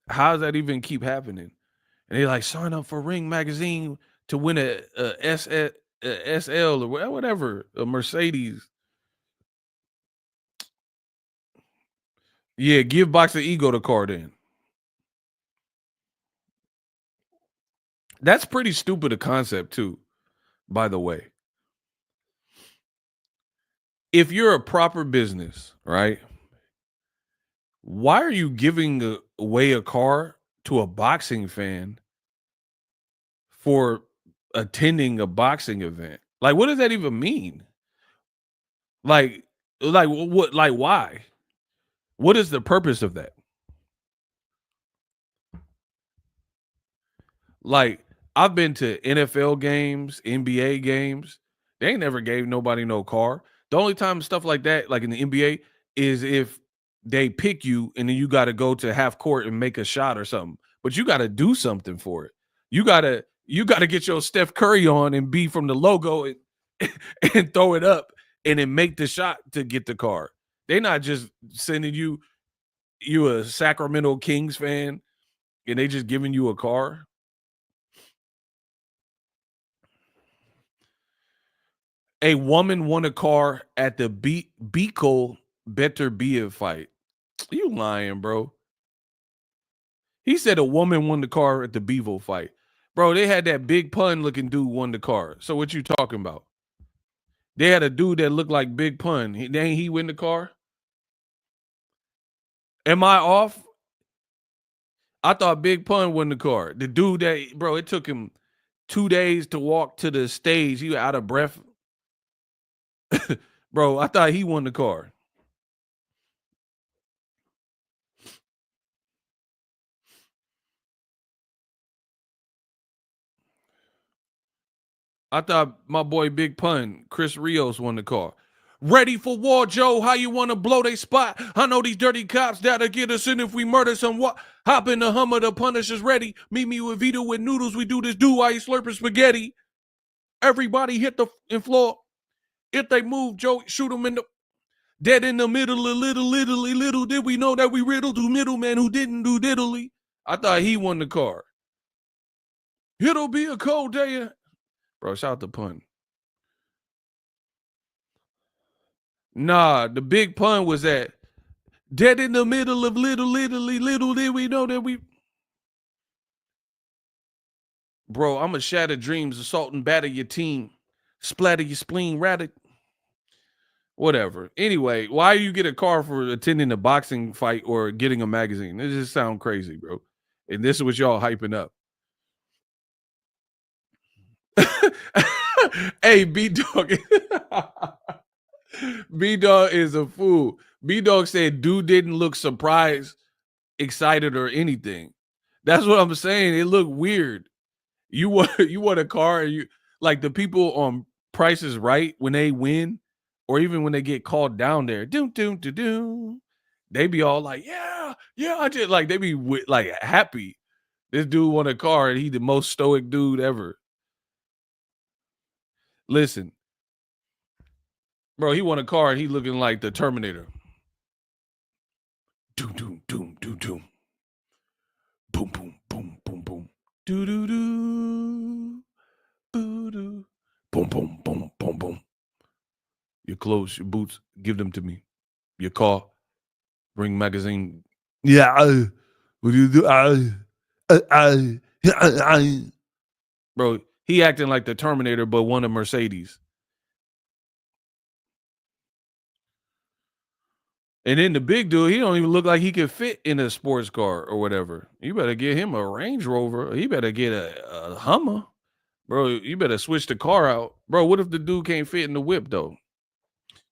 How does that even keep happening? And they like sign up for Ring magazine to win a SL or whatever, a Mercedes. Yeah, give Boxingego the car then. That's pretty stupid a concept too, by the way. If you're a proper business, right? Why are you giving away a car to a boxing fan for attending a boxing event? Like, what does that even mean? Like, what? Like, why? What is the purpose of that? Like, I've been to NFL games, NBA games. They ain't never gave nobody no car. The only time stuff like that, like in the NBA, is if they pick you and then you got to go to half court and make a shot or something. But you got to do something for it. You gotta get your Steph Curry on and be from the logo and throw it up and then make the shot to get the car. They not just sending you a Sacramento Kings fan and they just giving you a car. A woman won a car at the Biko Better Beer fight. You lying, bro. He said a woman won the car at the Bevo fight. Bro, they had that big pun looking dude won the car. So what you talking about? They had a dude that looked like Big Pun. He win the car? Am I off? I thought Big Pun won the car. The dude that, bro, it took him 2 days to walk to the stage. He was out of breath. Bro, I thought he won the car. I thought my boy Big Pun, Chris Rios, won the car. Ready for war, Joe? How you want to blow they spot? I know these dirty cops that'll get us in if we murder some what? Hop in the Hummer, the Punisher's ready. Meet me with Vito with noodles. We do this do while you slurping spaghetti. Everybody hit the floor. If they move, Joe, shoot them in the dead in the middle. A little did we know that we riddled to middleman who didn't do diddly. I thought he won the car. It'll be a cold day. Bro, shout out to Pun. Nah, the Big Pun was that dead in the middle of little did we know that we. Bro, I'm a shatter dreams, assault and batter your team, splatter your spleen, radic. Whatever. Anyway, why you get a car for attending a boxing fight or getting a magazine? This just sound crazy, bro. And this is what y'all hyping up. Hey, B-Dog. B-Dog is a fool. B-Dog said dude didn't look surprised, excited, or anything. That's what I'm saying. It looked weird. You want a car, and you like the people on Price is Right when they win, or even when they get called down there, doom doom doom doom. They be all like, yeah, I just like they be like happy. This dude won a car, and he the most stoic dude ever. Listen, bro, he won a car, and he looking like the Terminator. Doom doom doom doom doom. Boom boom boom boom boom. Do do do. Boo doo. Boom boom boom boom boom. Your clothes, your boots, give them to me. Your car, bring magazine. Yeah, what do you do? Bro, he acting like the Terminator, but won a Mercedes. And then the big dude, he don't even look like he could fit in a sports car or whatever. You better get him a Range Rover. He better get a Hummer. Bro, you better switch the car out. Bro, what if the dude can't fit in the whip, though?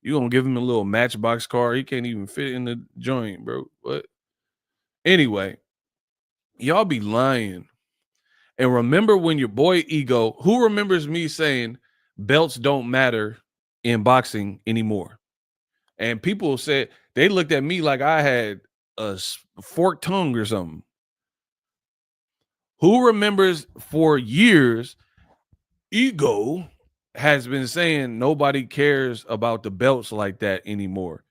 You gonna give him a little Matchbox car? He can't even fit in the joint, bro. What? Anyway, y'all be lying. And remember when your boy Ego, who remembers me saying belts don't matter in boxing anymore? And people said they looked at me like I had a forked tongue or something. Who remembers for years Ego has been saying nobody cares about the belts like that anymore,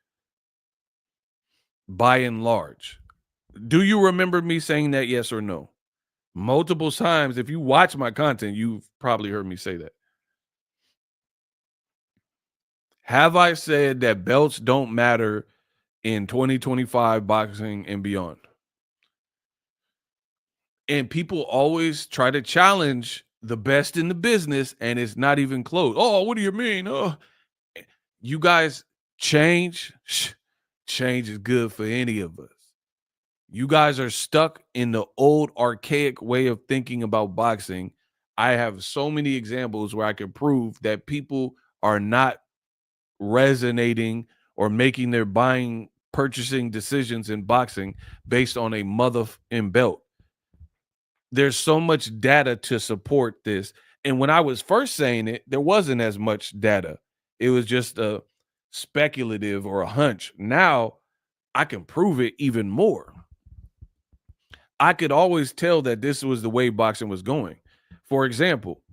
by and large. Do you remember me saying that, yes or no? Multiple times. If you watch my content, you've probably heard me say that. Have I said that belts don't matter in 2025 boxing and beyond? And people always try to challenge the best in the business, and it's not even close. Oh, what do you mean? Oh, you guys change. Change is good for any of us. You guys are stuck in the old archaic way of thinking about boxing. I have so many examples where I can prove that people are not resonating or making their purchasing decisions in boxing based on a mother in belt. There's so much data to support this. And when I was first saying it, there wasn't as much data. It was just a speculative or a hunch. Now I can prove it even more. I could always tell that this was the way boxing was going. For example,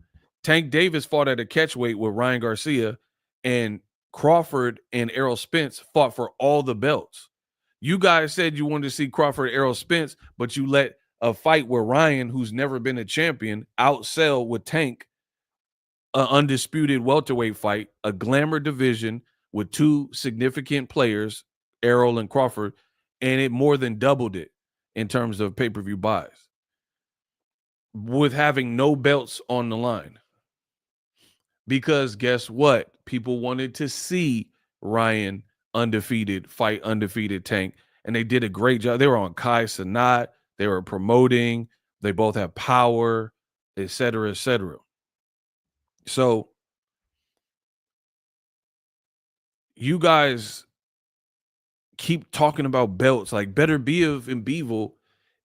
Tank Davis fought at a catchweight with Ryan Garcia, and Crawford and Errol Spence fought for all the belts. You guys said you wanted to see Crawford and Errol Spence, but you let a fight where Ryan, who's never been a champion, outsell with Tank, an undisputed welterweight fight, a glamour division with two significant players, Errol and Crawford, and it more than doubled it in terms of pay-per-view buys with having no belts on the line. Because guess what? People wanted to see Ryan undefeated fight undefeated Tank, and they did a great job. They were on Kai Sanat. They were promoting. They both have power, et cetera, et cetera. So you guys keep talking about belts. Like Better Biev and Bevel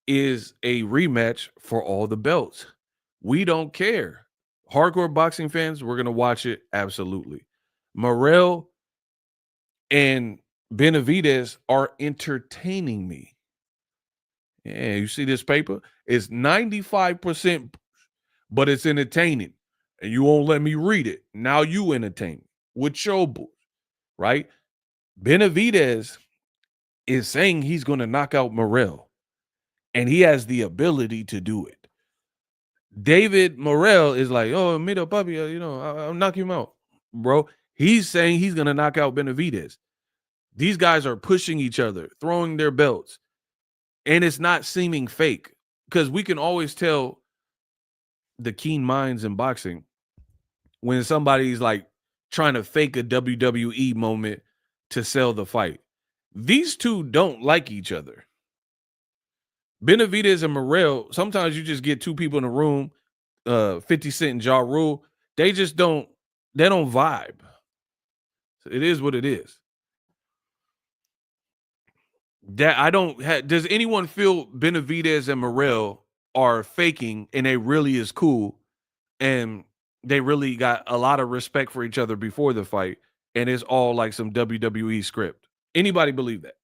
is a rematch for all the belts. We don't care. Hardcore boxing fans, we're gonna watch it absolutely. Morrell and Benavidez are entertaining me. Yeah, you see this paper? It's 95%, but it's entertaining. And you won't let me read it. Now you entertain me with your boy, right? Benavidez is saying he's going to knock out Morrell, and he has the ability to do it. David Morrell is like, oh, mira, papi, I'll knock him out, bro. He's saying he's going to knock out Benavidez. These guys are pushing each other, throwing their belts, and it's not seeming fake because we can always tell the keen minds in boxing when somebody's like trying to fake a WWE moment to sell the fight. These two don't like each other. Benavidez and Morrell, sometimes you just get two people in a room, 50 Cent and Ja Rule, they don't vibe. It is what it is. Does anyone feel Benavidez and Morrell are faking and they really is cool and they really got a lot of respect for each other before the fight and it's all like some WWE script? Anybody believe that?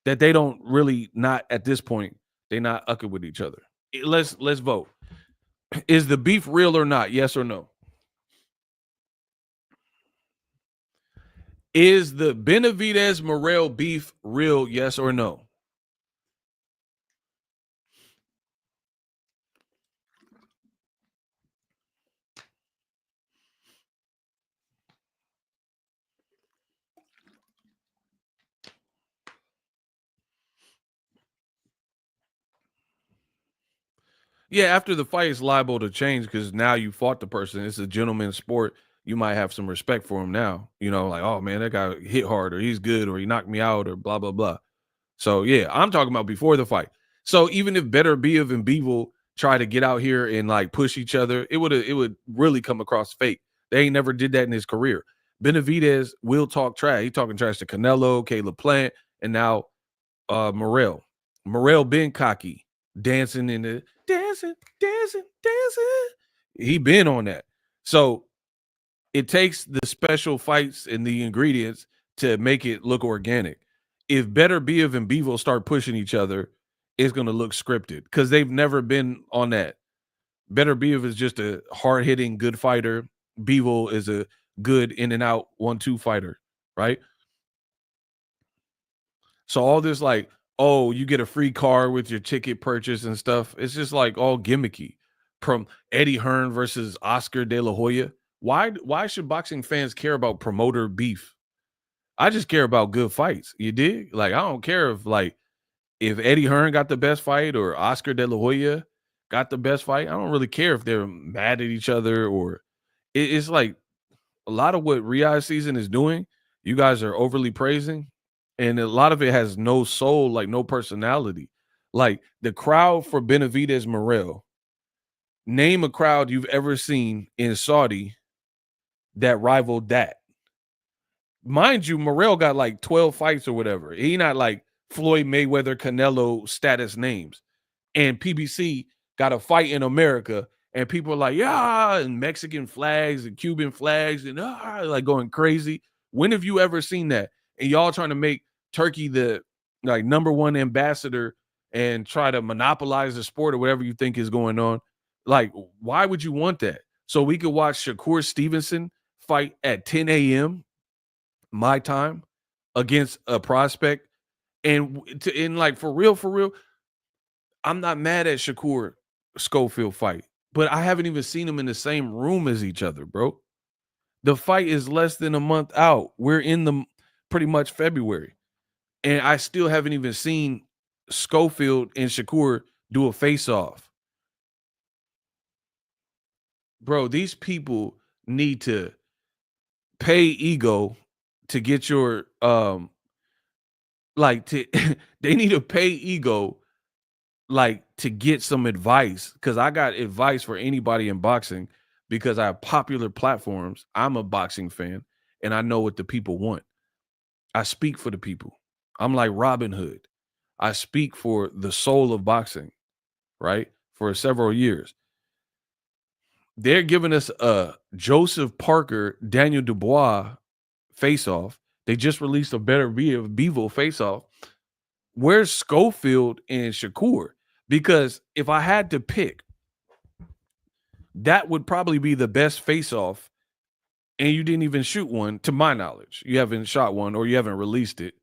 That they don't really not at this point, they not ucking with each other. Let's vote. Is the beef real or not? Yes or no? Is the Benavidez Morrell beef real? Yes or no? Yeah, after the fight, it's liable to change because now you fought the person. It's a gentleman's sport. You might have some respect for him now. Like, oh man, that guy hit hard, or he's good, or he knocked me out, or blah blah blah. So yeah, I'm talking about before the fight. So even if Better Biev and Bevel try to get out here and like push each other, it would really come across fake. They ain't never did that in his career. Benavidez will talk trash. He talking trash to Canelo, Caleb Plant, and now Morrell. Morrell been cocky, dancing in the dancing, dancing, dancing. He been on that. So it takes the special fights and the ingredients to make it look organic. If Better Biev and Bevo start pushing each other, it's going to look scripted because they've never been on that. Better Biev is just a hard hitting, good fighter. Bevo is a good in and out 1-2 fighter, right? So all this like, oh, you get a free car with your ticket purchase and stuff. It's just like all gimmicky. From Eddie Hearn versus Oscar De La Hoya. Why should boxing fans care about promoter beef? I just care about good fights. You dig? Like I don't care if Eddie Hearn got the best fight or Oscar De La Hoya got the best fight. I don't really care if they're mad at each other or it's like a lot of what Riyadh season is doing. You guys are overly praising, and a lot of it has no soul, like no personality. Like the crowd for Benavidez Morrell. Name a crowd you've ever seen in Saudi that rivaled that. Mind you, Morrell got like 12 fights or whatever. He not like Floyd Mayweather, Canelo status names. And PBC got a fight in America, and people are like, yeah, and Mexican flags and Cuban flags and like going crazy. When have you ever seen that? And y'all trying to make Turkey the like number one ambassador and try to monopolize the sport or whatever you think is going on. Like, why would you want that? So we could watch Shakur Stevenson fight at 10 a.m. my time against a prospect. And like for real, I'm not mad at Shakur Schofield fight, but I haven't even seen them in the same room as each other, bro. The fight is less than a month out. We're in the pretty much February, and I still haven't even seen Schofield and Shakur do a face off. Bro, these people need to pay ego to get your like to they need to pay ego like to get some advice because I got advice for anybody in boxing because I have popular platforms. I'm a boxing fan and I know what the people want. I speak for the people. I'm like Robin Hood. I speak for the soul of boxing, right? For several years. They're giving us a Joseph Parker, Daniel Dubois face off. They just released a Better Be of Bevo face off. Where's Schofield and Shakur? Because if I had to pick, that would probably be the best face off. And you didn't even shoot one, to my knowledge. You haven't shot one or you haven't released it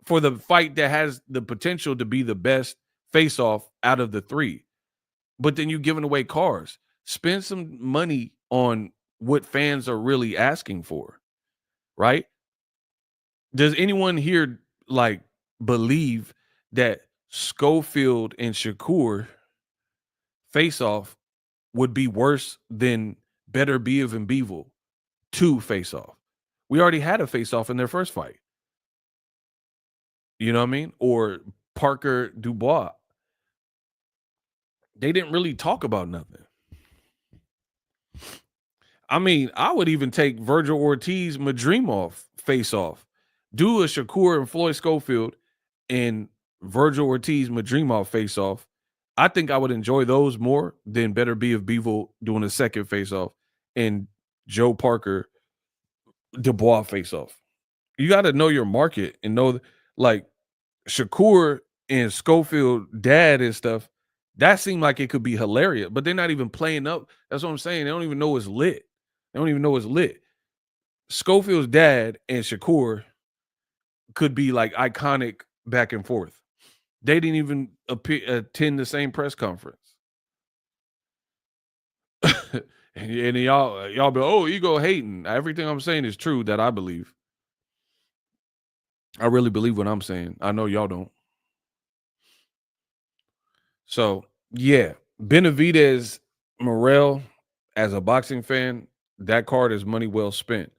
for the fight that has the potential to be the best face off out of the three. But then you're giving away cars. Spend some money on what fans are really asking for, right? Does anyone here like believe that Schofield and Shakur face off would be worse than Better Biev and Bevel 2 face off? We already had a face off in their first fight. You know what I mean? Or Parker Dubois. They didn't really talk about nothing. I mean, I would even take Virgil Ortiz Madrimov face off. Do a Shakur and Floyd Schofield and Virgil Ortiz Madrimov face off. I think I would enjoy those more than Better Be of Bevel doing a second face off and Joe Parker Dubois face off. You got to know your market and know like Shakur and Schofield dad and stuff. That seemed like it could be hilarious, but they're not even playing up. That's what I'm saying. They don't even know it's lit. They don't even know it's lit. Schofield's dad and Shakur could be like iconic back and forth. They didn't even attend the same press conference. and y'all be, oh, ego hating. Everything I'm saying is true that I believe. I really believe what I'm saying. I know y'all don't. So yeah, Benavidez, Morrell, as a boxing fan, that card is money well spent.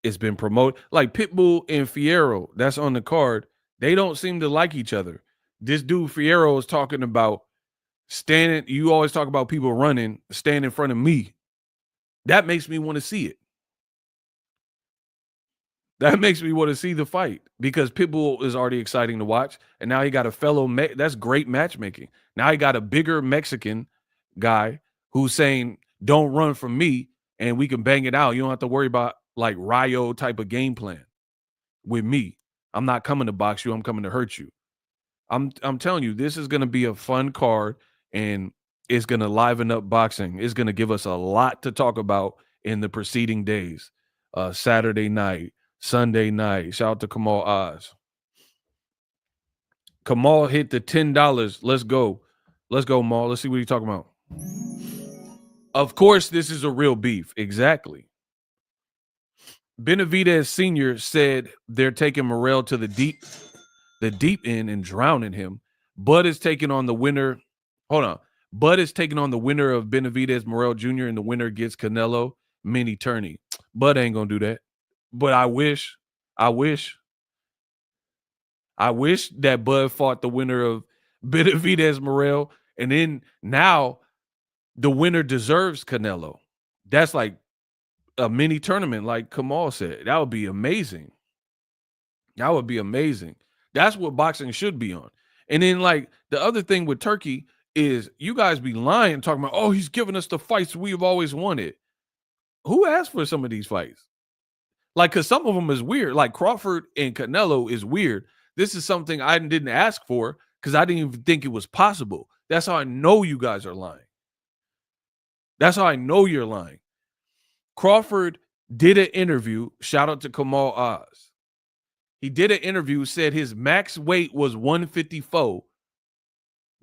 It's been promoted. Like Pitbull and Fierro, that's on the card. They don't seem to like each other. This dude Fierro is talking about standing. You always talk about people running, stand in front of me. That makes me want to see it. That makes me want to see the fight because Pitbull is already exciting to watch. And now he got a fellow, that's great matchmaking. Now he got a bigger Mexican guy who's saying, don't run from me and we can bang it out. You don't have to worry about like Rayo type of game plan with me. I'm not coming to box you. I'm coming to hurt you. I'm telling you, this is going to be a fun card and it's going to liven up boxing. It's going to give us a lot to talk about in the preceding days. Saturday night, Sunday night. Shout out to Kamal Oz. Kamal hit the $10. Let's go. Let's go, Maul. Let's see what he's talking about. Of course, this is a real beef. Exactly. Benavidez Sr. said they're taking Morrell to the deep end and drowning him. Bud is taking on the winner. Hold on. Bud is taking on the winner of Benavidez Morrell Jr. and the winner gets Canelo mini tourney. Bud ain't gonna do that. But I wish that Bud fought the winner of Benavidez Morrell, and then now the winner deserves Canelo. That's like a mini tournament, like Kamal said. That would be amazing. That would be amazing. That's what boxing should be on. And then, like, the other thing with Turkey is you guys be lying, talking about, oh, he's giving us the fights we've always wanted. Who asked for some of these fights? Like, because some of them is weird. Like Crawford and Canelo is weird. This is something I didn't ask for because I didn't even think it was possible. That's how I know you guys are lying. That's how I know you're lying. Crawford did an interview. Shout out to Kamal Oz. He did an interview, said his max weight was 154.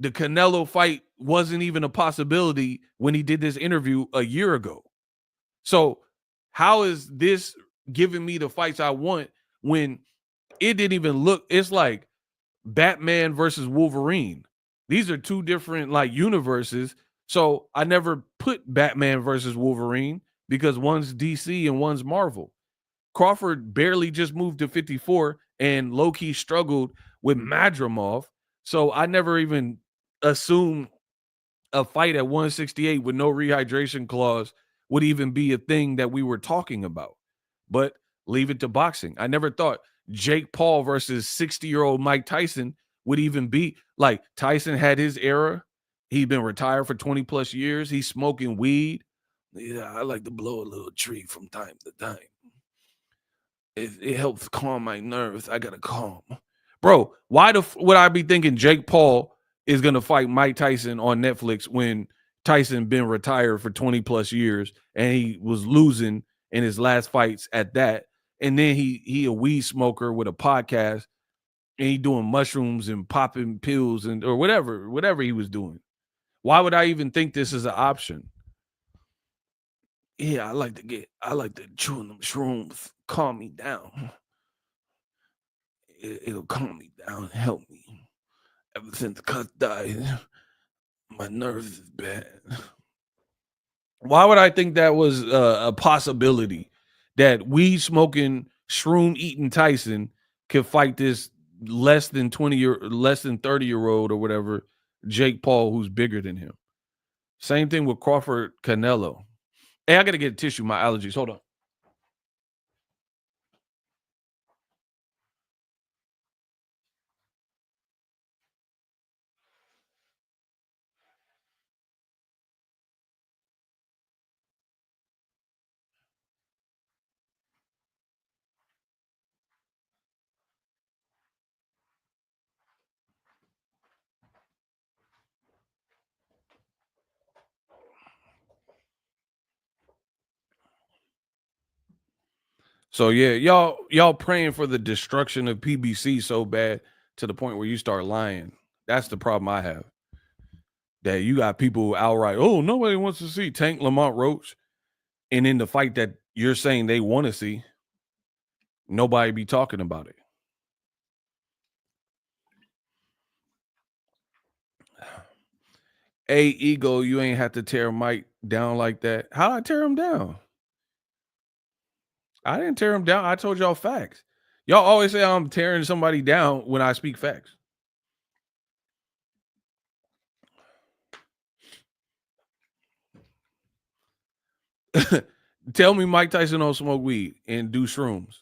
The Canelo fight wasn't even a possibility when he did this interview a year ago. So how is this giving me the fights I want when it didn't even look? It's like Batman versus Wolverine. These are two different like universes. So I never put Batman versus Wolverine because one's DC and one's Marvel. Crawford barely just moved to 54 and low-key struggled with Madrimov. So I never even assumed a fight at 168 with no rehydration clause would even be a thing that we were talking about. But leave it to boxing. I never thought Jake Paul versus 60-year-old Mike Tyson would even be like Tyson had his era. He'd been retired for 20 plus years. He's smoking weed. Yeah, I like to blow a little tree from time to time. It helps calm my nerves. I gotta calm, bro. Why would I be thinking Jake Paul is gonna fight Mike Tyson on Netflix when Tyson been retired for 20 plus years and he was losing in his last fights at that, and then he a weed smoker with a podcast and he doing mushrooms and popping pills and or whatever he was doing. Why would I even think this is an option? Yeah, I like to chew on them shrooms, calm me down. It'll calm me down and help me. Ever since Cut died, my nerves is bad. Why would I think that was a possibility that weed smoking, shroom eating Tyson could fight this less than 30-year old or whatever, Jake Paul, who's bigger than him? Same thing with Crawford Canelo. Hey, I gotta get a tissue, my allergies. Hold on. So yeah, y'all praying for the destruction of PBC so bad to the point where you start lying. That's the problem I have. That you got people outright, oh, nobody wants to see Tank Lamont Roach. And in the fight that you're saying they want to see, nobody be talking about it. Hey, ego, you ain't have to tear Mike down like that. How'd I tear him down? I didn't tear him down. I told y'all facts. Y'all always say I'm tearing somebody down when I speak facts. Tell me Mike Tyson don't smoke weed and do shrooms.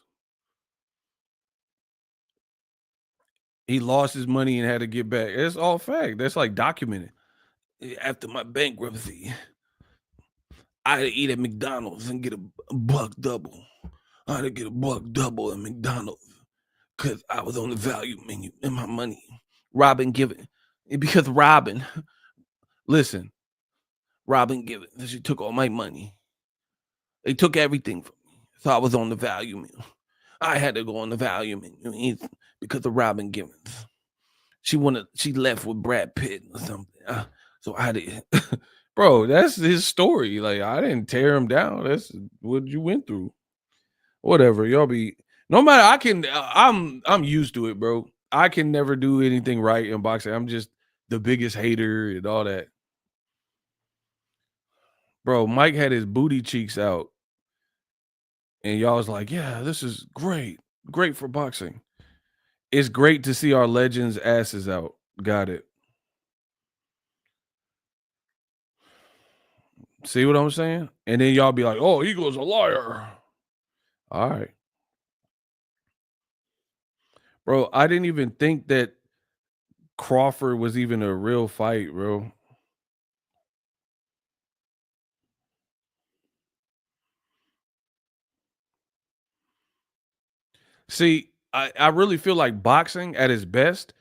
He lost his money and had to get back. It's all fact. That's like documented. After my bankruptcy, I had to eat at McDonald's and get a buck double. I had to get a buck double at McDonald's because I was on the value menu and my money. Robin Given. Because Robin, listen, Robin Given, she took all my money. They took everything from me. So I was on the value menu. I had to go on the value menu because of Robin Givens. She left with Brad Pitt or something. So I had to, bro, that's his story. Like I didn't tear him down. That's what you went through. Whatever. Y'all be no matter I'm used to it, bro. I can never do anything right in boxing. I'm just the biggest hater and all that. Bro, Mike had his booty cheeks out. And y'all was like, yeah, this is great. Great for boxing. It's great to see our legends' asses out. Got it. See what I'm saying? And then y'all be like, oh, Eagle's a liar. All right. Bro, I didn't even think that Crawford was even a real fight, bro. See, I really feel like boxing at its best,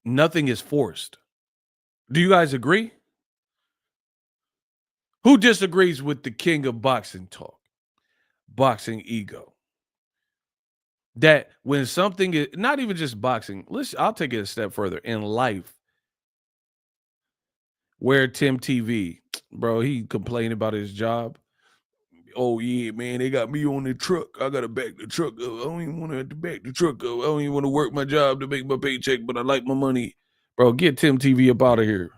nothing is forced. Do you guys agree? Who disagrees with the king of boxing talk? Boxing ego. That when something is not even just boxing, I'll take it a step further in life. Where Tim TV, bro, he complained about his job. Oh yeah, man, they got me on the truck. I gotta back the truck up. I don't even want to have to back the truck up. I don't even want to work my job to make my paycheck, but I like my money. Bro, get Tim TV up out of here.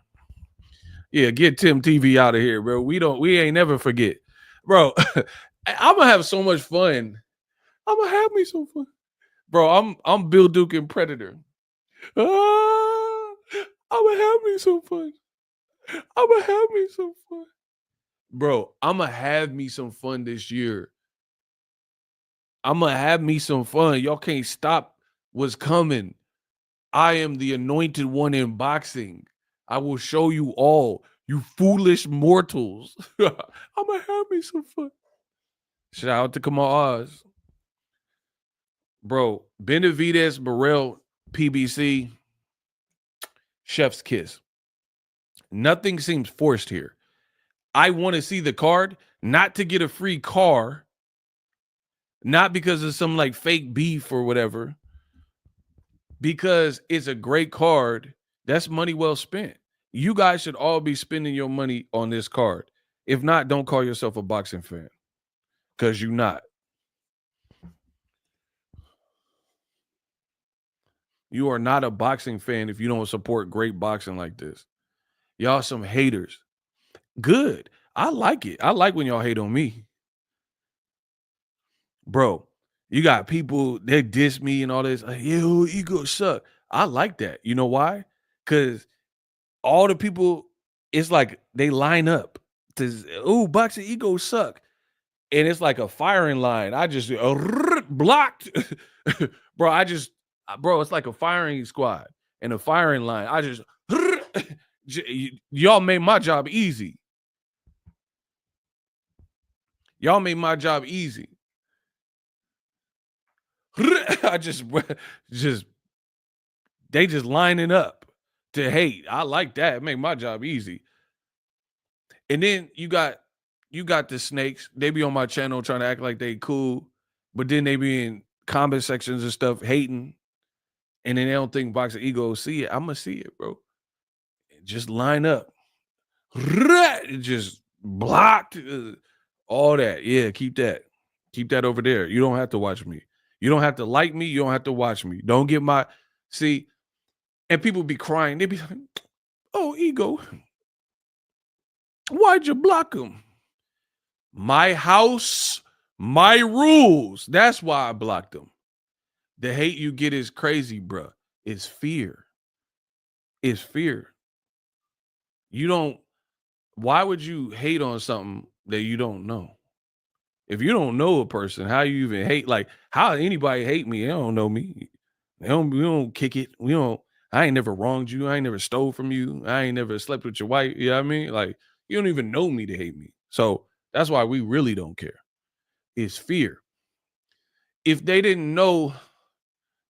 Yeah, get Tim TV out of here, bro. We ain't never forget. Bro, I'm gonna have so much fun I'ma have me some fun. Bro, I'm Bill Duke and Predator. Ah, I'ma have me some fun. I'ma have me some fun. Bro, I'ma have me some fun this year. I'ma have me some fun. Y'all can't stop what's coming. I am the anointed one in boxing. I will show you all, you foolish mortals. I'ma have me some fun. Shout out to Kamal Oz. Bro, Benavidez, Morrell, PBC, chef's kiss. Nothing seems forced here. I want to see the card, not to get a free car, not because of some like fake beef or whatever, because it's a great card. That's money well spent. You guys should all be spending your money on this card. If not, don't call yourself a boxing fan because you're not. You are not a boxing fan if you don't support great boxing like this. Y'all some haters. Good. I like it. I like when y'all hate on me. Bro, you got people they diss me and all this. Like, yo, ego suck. I like that. You know why? Because all the people, it's like they line up to, oh, boxing ego suck. And it's like a firing line. I just blocked. Bro, bro, it's like a firing squad and a firing line. I just y'all made my job easy. Y'all made my job easy. I just they just lining up to hate. I like that. It make my job easy. And then you got the snakes. They be on my channel trying to act like they cool, but then they be in comment sections and stuff hating, and then they don't think boxing ego see it. I'm gonna see it, bro. Just line up. Just blocked. All that. Yeah, keep that. Keep that over there. You don't have to watch me. You don't have to like me. You don't have to watch me. Don't get my see. And people be crying. They be like, "Oh, ego, why'd you block him?" My house, my rules. That's why I blocked him. The hate you get is crazy, bruh. It's fear. It's fear. You don't. Why would you hate on something that you don't know? If you don't know a person, how you even hate? Like, how anybody hate me? They don't know me. We don't kick it. We don't. I ain't never wronged you. I ain't never stole from you. I ain't never slept with your wife. You know what I mean? Like, you don't even know me to hate me. So that's why we really don't care. It's fear. If they didn't know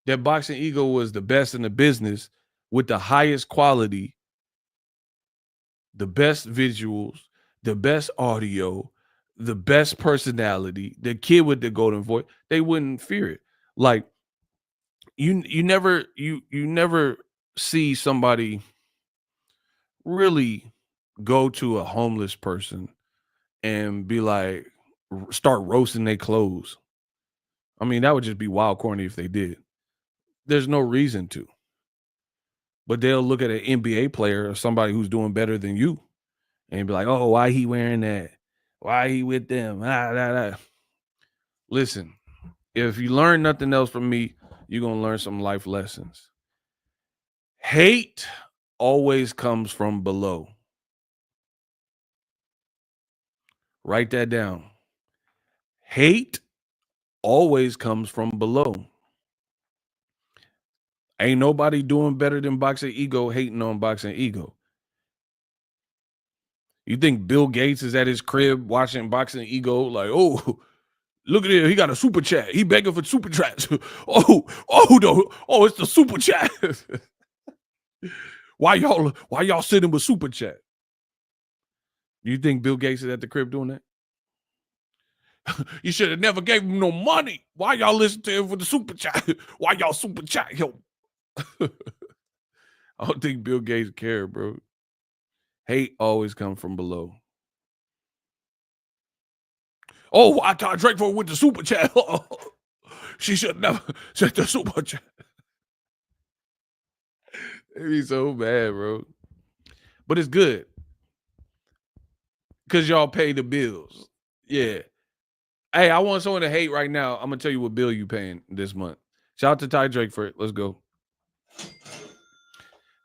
that Boxing Ego was the best in the business with the highest quality, the best visuals, the best audio, the best personality, the kid with the golden voice, they wouldn't fear it. Like you never see somebody really go to a homeless person and be like start roasting their clothes. I mean, that would just be wild corny if they did. There's no reason to. But they'll look at an NBA player or somebody who's doing better than you and be like, "Oh, why he wearing that? Why he with them?" Listen, if you learn nothing else from me, you're gonna learn some life lessons. Hate always comes from below. Write that down. Hate always comes from below. Ain't nobody doing better than Boxing Ego hating on Boxing Ego. You think Bill Gates is at his crib watching Boxing Ego like, oh, look at it, he got a super chat. He begging for super chats. It's the super chat. why y'all sitting with super chat? You think Bill Gates is at the crib doing that? You should have never gave him no money. Why y'all listen to him for the super chat? Why y'all super chat him? I don't think Bill Gates care, bro. Hate always comes from below. Oh, I thought Drake for with the super chat. She should never said the super chat. It'd be so bad, bro. But it's good. Cause y'all pay the bills. Yeah. Hey, I want someone to hate right now. I'm gonna tell you what bill you paying this month. Shout out to Ty Drake for it. Let's go.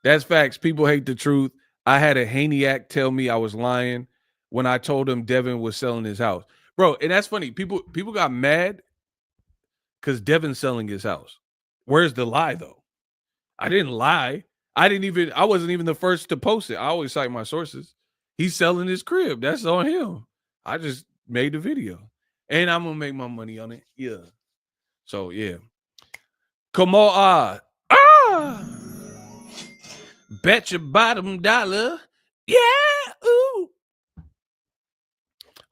That's facts. People hate the truth. I had a Haniac tell me I was lying when I told him Devin was selling his house. Bro, and that's funny. People got mad because Devin's selling his house. Where's the lie though? I didn't lie. I wasn't even the first to post it. I always cite my sources. He's selling his crib. That's on him. I just made the video. And I'm gonna make my money on it. Yeah. So yeah. Come on, bet your bottom dollar. Yeah. Ooh.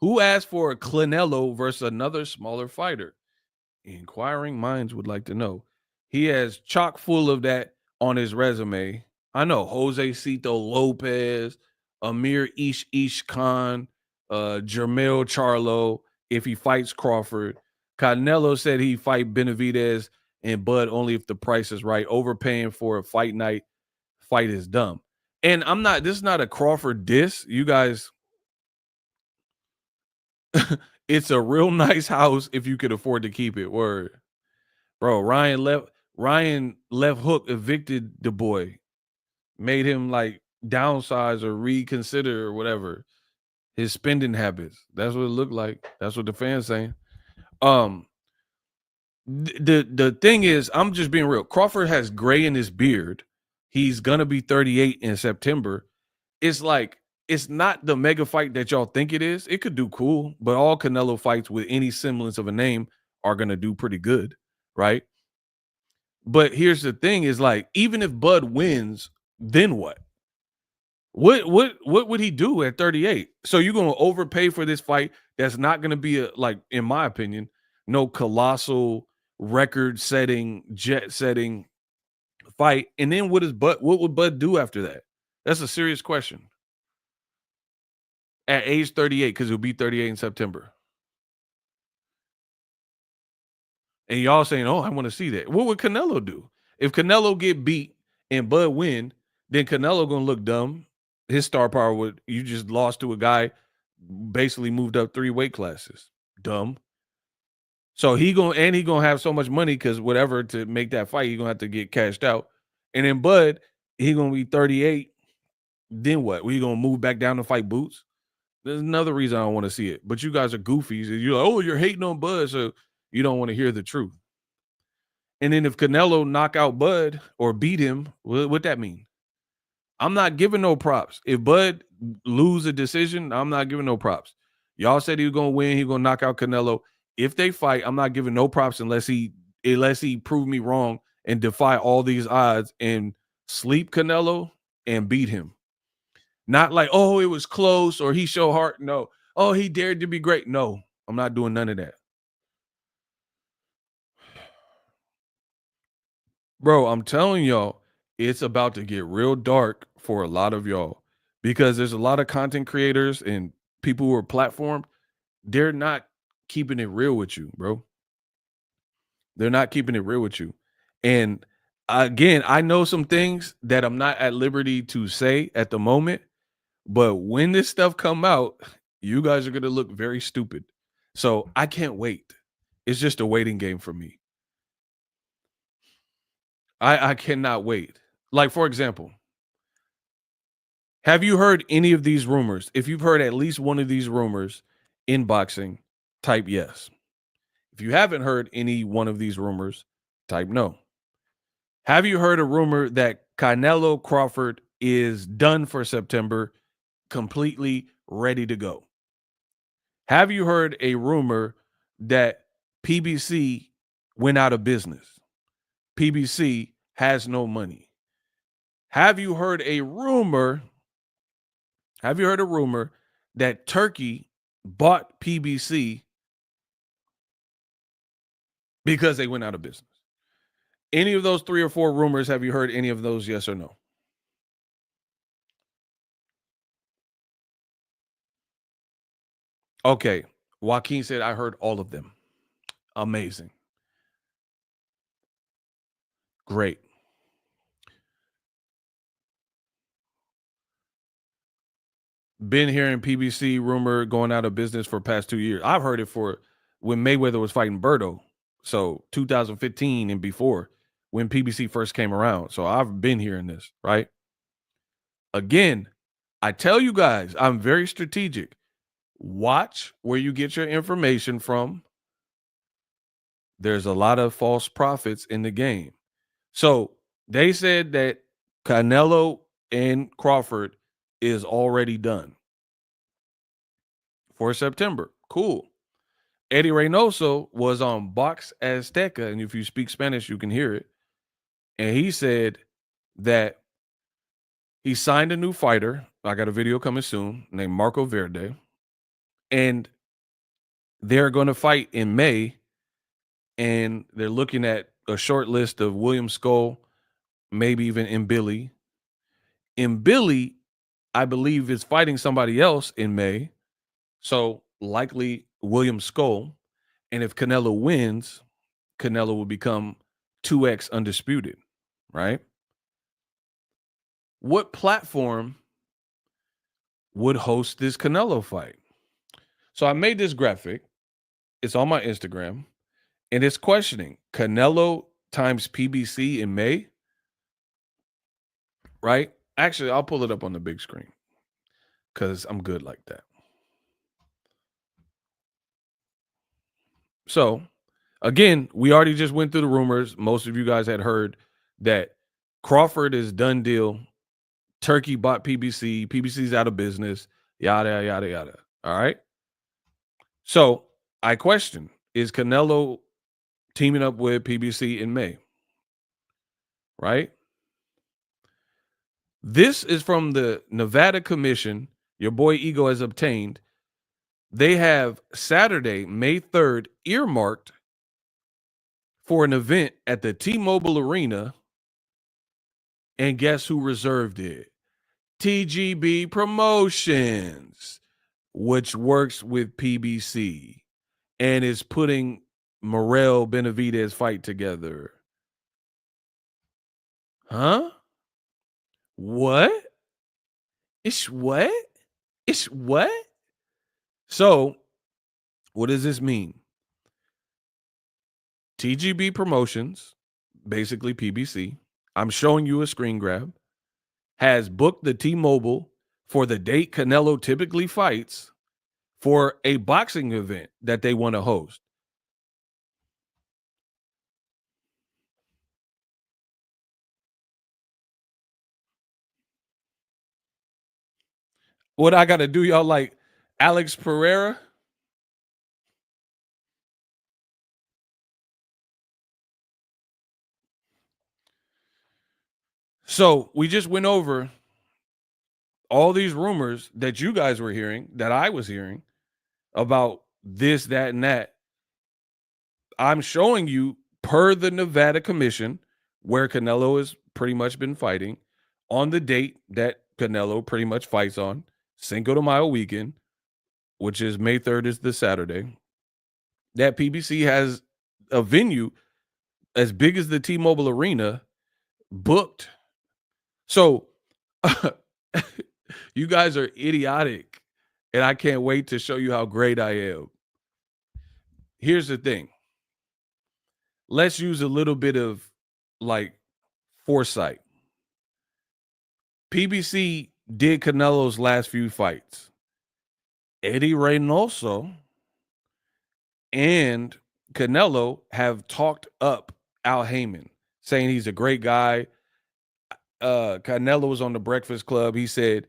Who asked for a Canelo versus another smaller fighter? Inquiring minds would like to know. He has chock full of that on his resume. I know Jose Cito Lopez, Amir Ish Khan, Jermel Charlo, if he fights Crawford. Canelo said he fight Benavidez and Bud only if the price is right. Overpaying for a fight night fight is dumb. And this is not a Crawford diss. You guys, it's a real nice house if you could afford to keep it. Word. Bro, Ryan left hook evicted the boy, made him like downsize or reconsider or whatever his spending habits. That's what it looked like. That's what the fans saying. Um, the thing is, I'm just being real. Crawford has gray in his beard. He's gonna be 38 in September. It's like it's not the mega fight that y'all think it is. It could do cool, but all Canelo fights with any semblance of a name are gonna do pretty good, right? But here's the thing: is like even if Bud wins, then what? What would he do at 38? So you're gonna overpay for this fight that's not gonna be a like, in my opinion, no colossal record setting, jet setting fight. And then what would Bud do after that? That's a serious question. At age 38, because he'll be 38 in September. And y'all saying, "Oh, I want to see that." What would Canelo do? If Canelo get beat and Bud win, then Canelo gonna look dumb. His star power would you just lost to a guy basically moved up 3 weight classes. Dumb. So he gonna have so much money because whatever to make that fight, he gonna have to get cashed out. And then Bud, he gonna be 38. Then what? We gonna move back down to fight Boots? There's another reason I don't want to see it. But you guys are goofies. And you're like, oh, you're hating on Bud, so you don't want to hear the truth. And then if Canelo knock out Bud or beat him, what that mean? I'm not giving no props. If Bud lose a decision, I'm not giving no props. Y'all said he was gonna win, he gonna knock out Canelo. If they fight, I'm not giving no props unless he prove me wrong and defy all these odds and sleep Canelo and beat him. Not like, oh, it was close or he showed heart. No. Oh, he dared to be great. No, I'm not doing none of that. Bro, I'm telling y'all, it's about to get real dark for a lot of y'all because there's a lot of content creators and people who are platformed. They're not keeping it real with you, bro. They're not keeping it real with you. And again, I know some things that I'm not at liberty to say at the moment, but when this stuff come out, you guys are going to look very stupid. So I can't wait. It's just a waiting game for me. I cannot wait. Like, for example, have you heard any of these rumors? If you've heard at least one of these rumors in boxing, type yes. If you haven't heard any one of these rumors, type no. Have you heard a rumor that Canelo Crawford is done for September, completely ready to go? Have you heard a rumor that PBC went out of business? PBC has no money. Have you heard a rumor? Have you heard a rumor that Turkey bought PBC because they went out of business? Any of those 3 or 4 rumors, have you heard any of those, yes or no? Okay. Joaquin said, I heard all of them. Amazing. Great. Been hearing PBC rumor going out of business for past 2 years. I've heard it for when Mayweather was fighting Berto. So 2015 and before, when PBC first came around. So I've been hearing this, right? Again, I tell you guys, I'm very strategic. Watch where you get your information from. There's a lot of false prophets in the game. So they said that Canelo and Crawford is already done for September. Cool. Eddie Reynoso was on Box Azteca, and if you speak Spanish, you can hear it. And he said that he signed a new fighter. I got a video coming soon named Marco Verde. And they're going to fight in May. And they're looking at a short list of William Skull, maybe even Mbili. Mbili, I believe, is fighting somebody else in May. So likely William Skull. And if Canelo wins, Canelo will become 2x undisputed, right? What platform would host this Canelo fight? So I made this graphic. It's on my Instagram. And it's questioning Canelo times PBC in May, right? Actually, I'll pull it up on the big screen because I'm good like that. So, again, we already just went through the rumors. Most of you guys had heard that Crawford is done deal. Turkey bought PBC. PBC's out of business. Yada, yada, yada. All right. So I question, is Canelo teaming up with PBC in May? Right? This is from the Nevada Commission. Your boy Ego has obtained. They have Saturday, May 3rd, earmarked for an event at the T-Mobile Arena. And guess who reserved it? TGB Promotions, which works with PBC and is putting Morrell Benavidez fight together. Huh? What? It's what? It's what? So, what does this mean? TGB Promotions, basically PBC, I'm showing you a screen grab, has booked the T-Mobile for the date Canelo typically fights for a boxing event that they want to host. What I got to do, y'all, like Alex Pereira? So we just went over all these rumors that you guys were hearing, that I was hearing about this, that, and that. I'm showing you per the Nevada Commission where Canelo has pretty much been fighting on the date that Canelo pretty much fights on, Cinco de Mayo weekend, which is May 3rd is the Saturday, that PBC has a venue as big as the T-Mobile Arena booked. So you guys are idiotic, and I can't wait to show you how great I am. Here's the thing. Let's use a little bit of like foresight. PBC did Canelo's last few fights. Eddie Reynoso and Canelo have talked up Al Heyman, saying he's a great guy. Canelo was on the Breakfast Club. He said,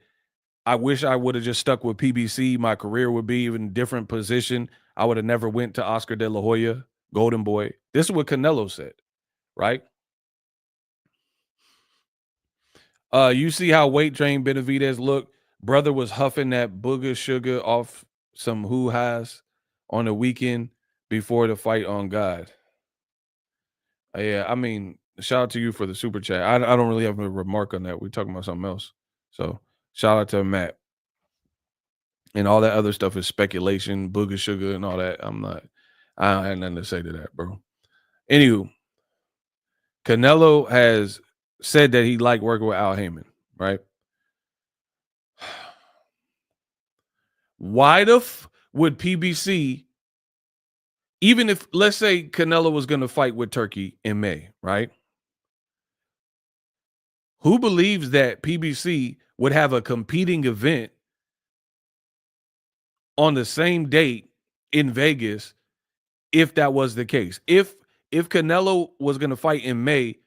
I wish I would have just stuck with PBC. My career would be even different position. I would have never went to Oscar de la Hoya, Golden Boy. This is what Canelo said, right? You see how weight trained Benavidez looked? Brother was huffing that booger sugar off some hoo-has on the weekend before the fight on God. Yeah, I mean, shout out to you for the super chat. I don't really have a remark on that. We're talking about something else. So shout out to Matt. And all that other stuff is speculation, booger sugar, and all that. I had nothing to say to that, bro. Anywho, Canelo has said that he liked working with Al Heyman, right? Why the would PBC Even if, let's say, Canelo was going to fight with Turkey in May, right? Who believes that PBC would have a competing event on the same date in Vegas if that was the case? If Canelo was going to fight in May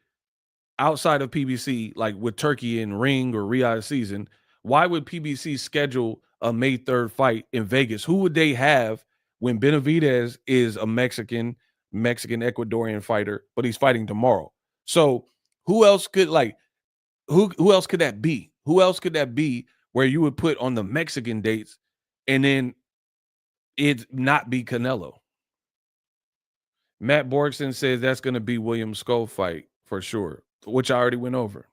outside of PBC, like with Turkey in Ring or Riyadh season, why would PBC schedule a May 3rd fight in Vegas? Who would they have when Benavidez is a Mexican Ecuadorian fighter, but he's fighting tomorrow? So who else could who else could that be? Who else could that be where you would put on the Mexican dates and then it not be Canelo? Matt Borgson says that's going to be William Skull fight for sure, which I already went over.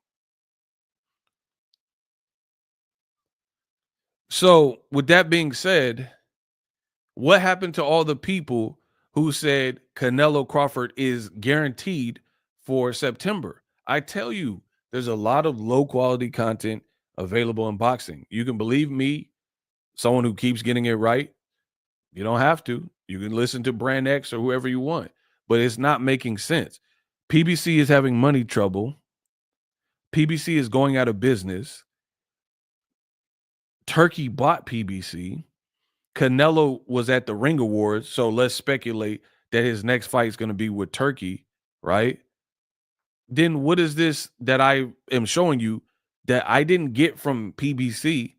So, with that being said, what happened to all the people who said Canelo Crawford is guaranteed for September? I tell you, there's a lot of low quality content available in boxing. You can believe me, someone who keeps getting it right. You don't have to. You can listen to Brand X or whoever you want, but it's not making sense. PBC is having money trouble. PBC is going out of business. Turkey bought PBC. Canelo was at the Ring Awards, so let's speculate that his next fight is going to be with Turkey, right? Then what is this that I am showing you that I didn't get from PBC?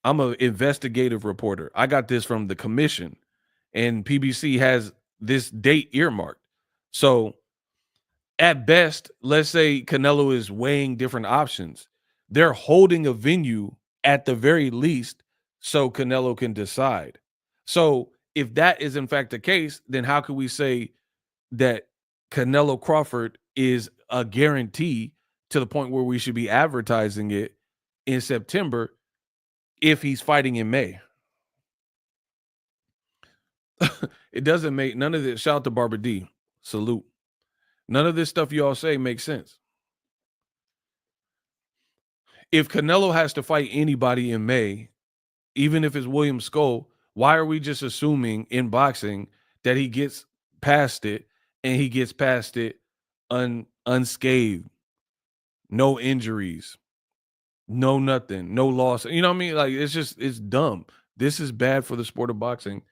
I'm an investigative reporter. I got this from the commission, and PBC has this date earmarked. So at best, let's say Canelo is weighing different options. They're holding a venue at the very least so Canelo can decide. So if that is in fact the case, then how can we say that Canelo Crawford is a guarantee to the point where we should be advertising it in September if he's fighting in May? It doesn't make none of this. Shout out to Barbara D. Salute. None of this stuff y'all say makes sense. If Canelo has to fight anybody in May, even if it's William Skull, why are we just assuming in boxing that he gets past it and he gets past it unscathed, no injuries, no nothing, no loss? You know what I mean? Like it's dumb. This is bad for the sport of boxing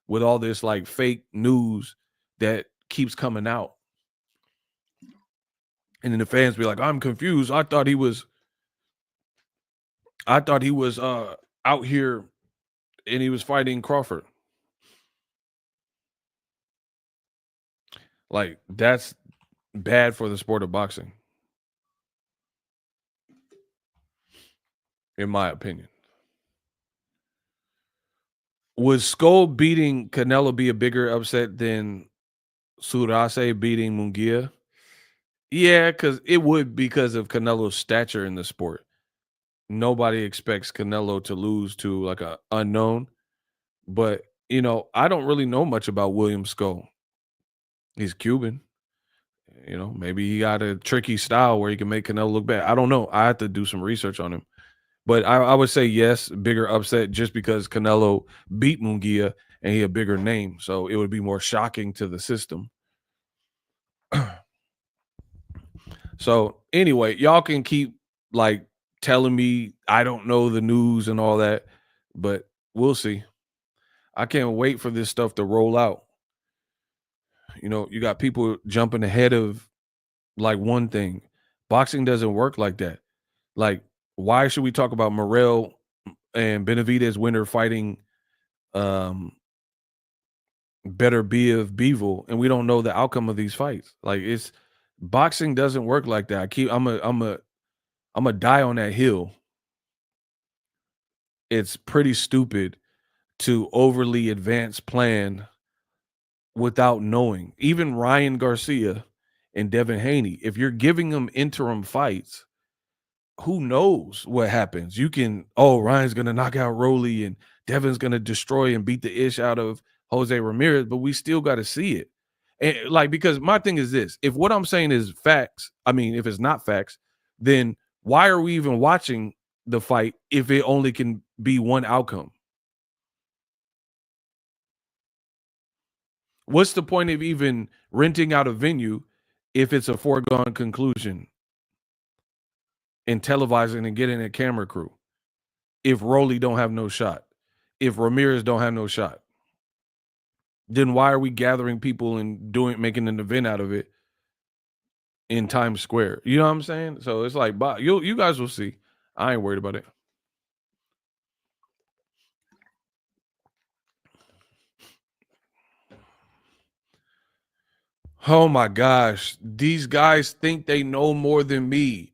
with all this like fake news that keeps coming out. And then the fans be like, I'm confused. I thought he was out here and he was fighting Crawford. Like that's bad for the sport of boxing, in my opinion. Would Skull beating Canelo be a bigger upset than Surase beating Munguia? Yeah, because it would because of Canelo's stature in the sport. Nobody expects Canelo to lose to like a unknown. But I don't really know much about William Skull. He's Cuban. Maybe he got a tricky style where he can make Canelo look bad. I don't know. I have to do some research on him. But I would say yes, bigger upset just because Canelo beat Munguia and he a bigger name. So it would be more shocking to the system. So anyway, y'all can keep like telling me I don't know the news and all that, but we'll see. I can't wait for this stuff to roll out. You got people jumping ahead of like one thing. Boxing doesn't work like that. Like, why should we talk about Morrell and Benavidez winner fighting Better Be of Beevil and we don't know the outcome of these fights? Like, it's boxing doesn't work like that. I'm a die on that hill. It's pretty stupid to overly advance plan without knowing. Even Ryan Garcia and Devin Haney, if you're giving them interim fights, who knows what happens? Ryan's gonna knock out Rolly and Devin's gonna destroy and beat the ish out of Jose Ramirez, but we still got to see it. And because my thing is this: if what I'm saying is facts, if it's not facts, then why are we even watching the fight if it only can be one outcome? What's the point of even renting out a venue if it's a foregone conclusion and televising and getting a camera crew? If Rolly don't have no shot, if Ramirez don't have no shot, then why are we gathering people and making an event out of it in Times Square? You know what I'm saying? So it's like, you guys will see. I ain't worried about it. Oh my gosh, these guys think they know more than me.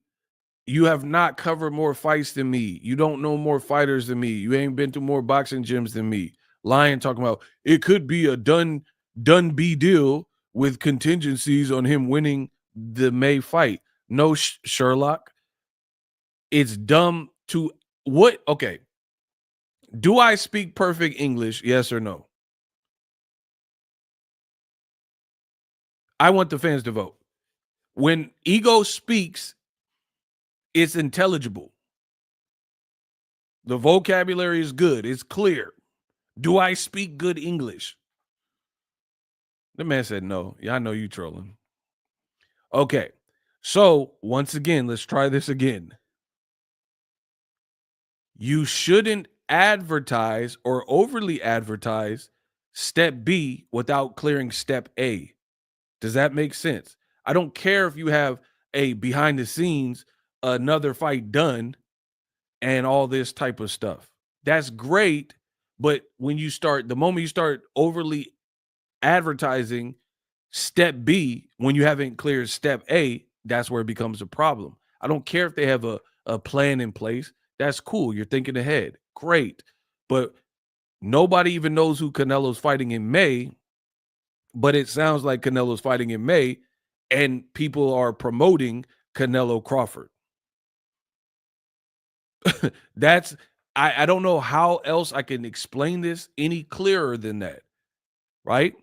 You have not covered more fights than me. You don't know more fighters than me. You ain't been to more boxing gyms than me. Lion talking about it could be a done be deal with contingencies on him winning the May fight. No, Sherlock. It's dumb to what? Okay. Do I speak perfect English? Yes or no? I want the fans to vote. When Ego speaks, it's intelligible. The vocabulary is good. It's clear. Do I speak good English? The man said no. Yeah, I know you trolling. Okay. So, once again, let's try this again. You shouldn't advertise or overly advertise step B without clearing step A. Does that make sense? I don't care if you have a behind the scenes, another fight done, and all this type of stuff. That's great. But the moment you start overly advertising step B when you haven't cleared step A, that's where it becomes a problem. I don't care if they have a plan in place. That's cool. You're thinking ahead. Great. But nobody even knows who Canelo's fighting in May, but it sounds like Canelo's fighting in May, and people are promoting Canelo Crawford. That's I don't know how else I can explain this any clearer than that, right?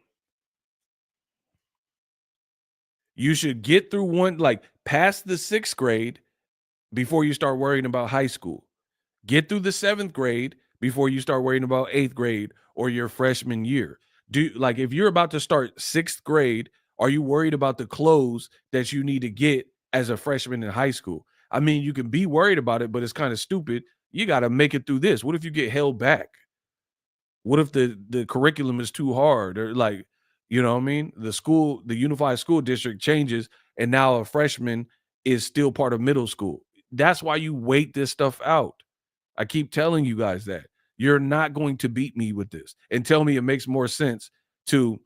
You should get through past the 6th grade before you start worrying about high school. Get through the 7th grade before you start worrying about 8th grade or your freshman year. If you're about to start 6th grade, are you worried about the clothes that you need to get as a freshman in high school? I mean, you can be worried about it, but it's kind of stupid. You got to make it through this. What if you get held back? What if the curriculum is too hard, or you know what I mean? The unified school district changes and now a freshman is still part of middle school. That's why you wait this stuff out. I keep telling you guys that. You're not going to beat me with this and tell me it makes more sense to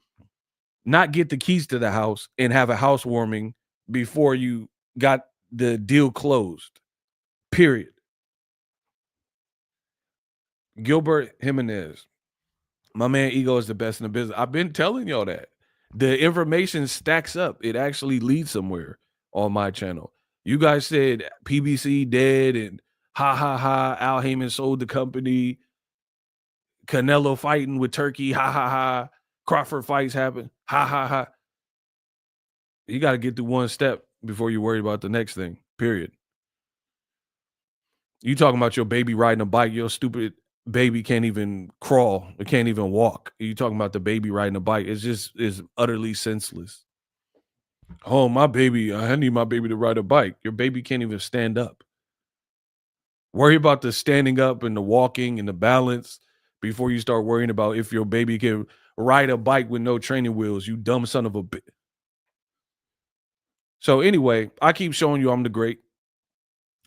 not get the keys to the house and have a housewarming before you got the deal closed. Period. Gilbert Jimenez. My man Ego is the best in the business. I've been telling y'all that. The information stacks up. It actually leads somewhere on my channel. You guys said PBC dead and ha ha ha. Al Heyman sold the company. Canelo fighting with Turkey. Ha ha ha. Crawford fights happen. Ha ha ha. You got to get through one step before you worry about the next thing. Period. You talking about your baby riding a bike, your stupid baby can't even crawl, it can't even walk. You talking about the baby riding a bike. It's just is utterly senseless. Oh, my baby, I need my baby to ride a bike. Your baby can't even stand up. Worry about the standing up and the walking and the balance before you start worrying about if your baby can ride a bike with no training wheels, you dumb son of a bitch. So anyway, I keep showing you I'm the great.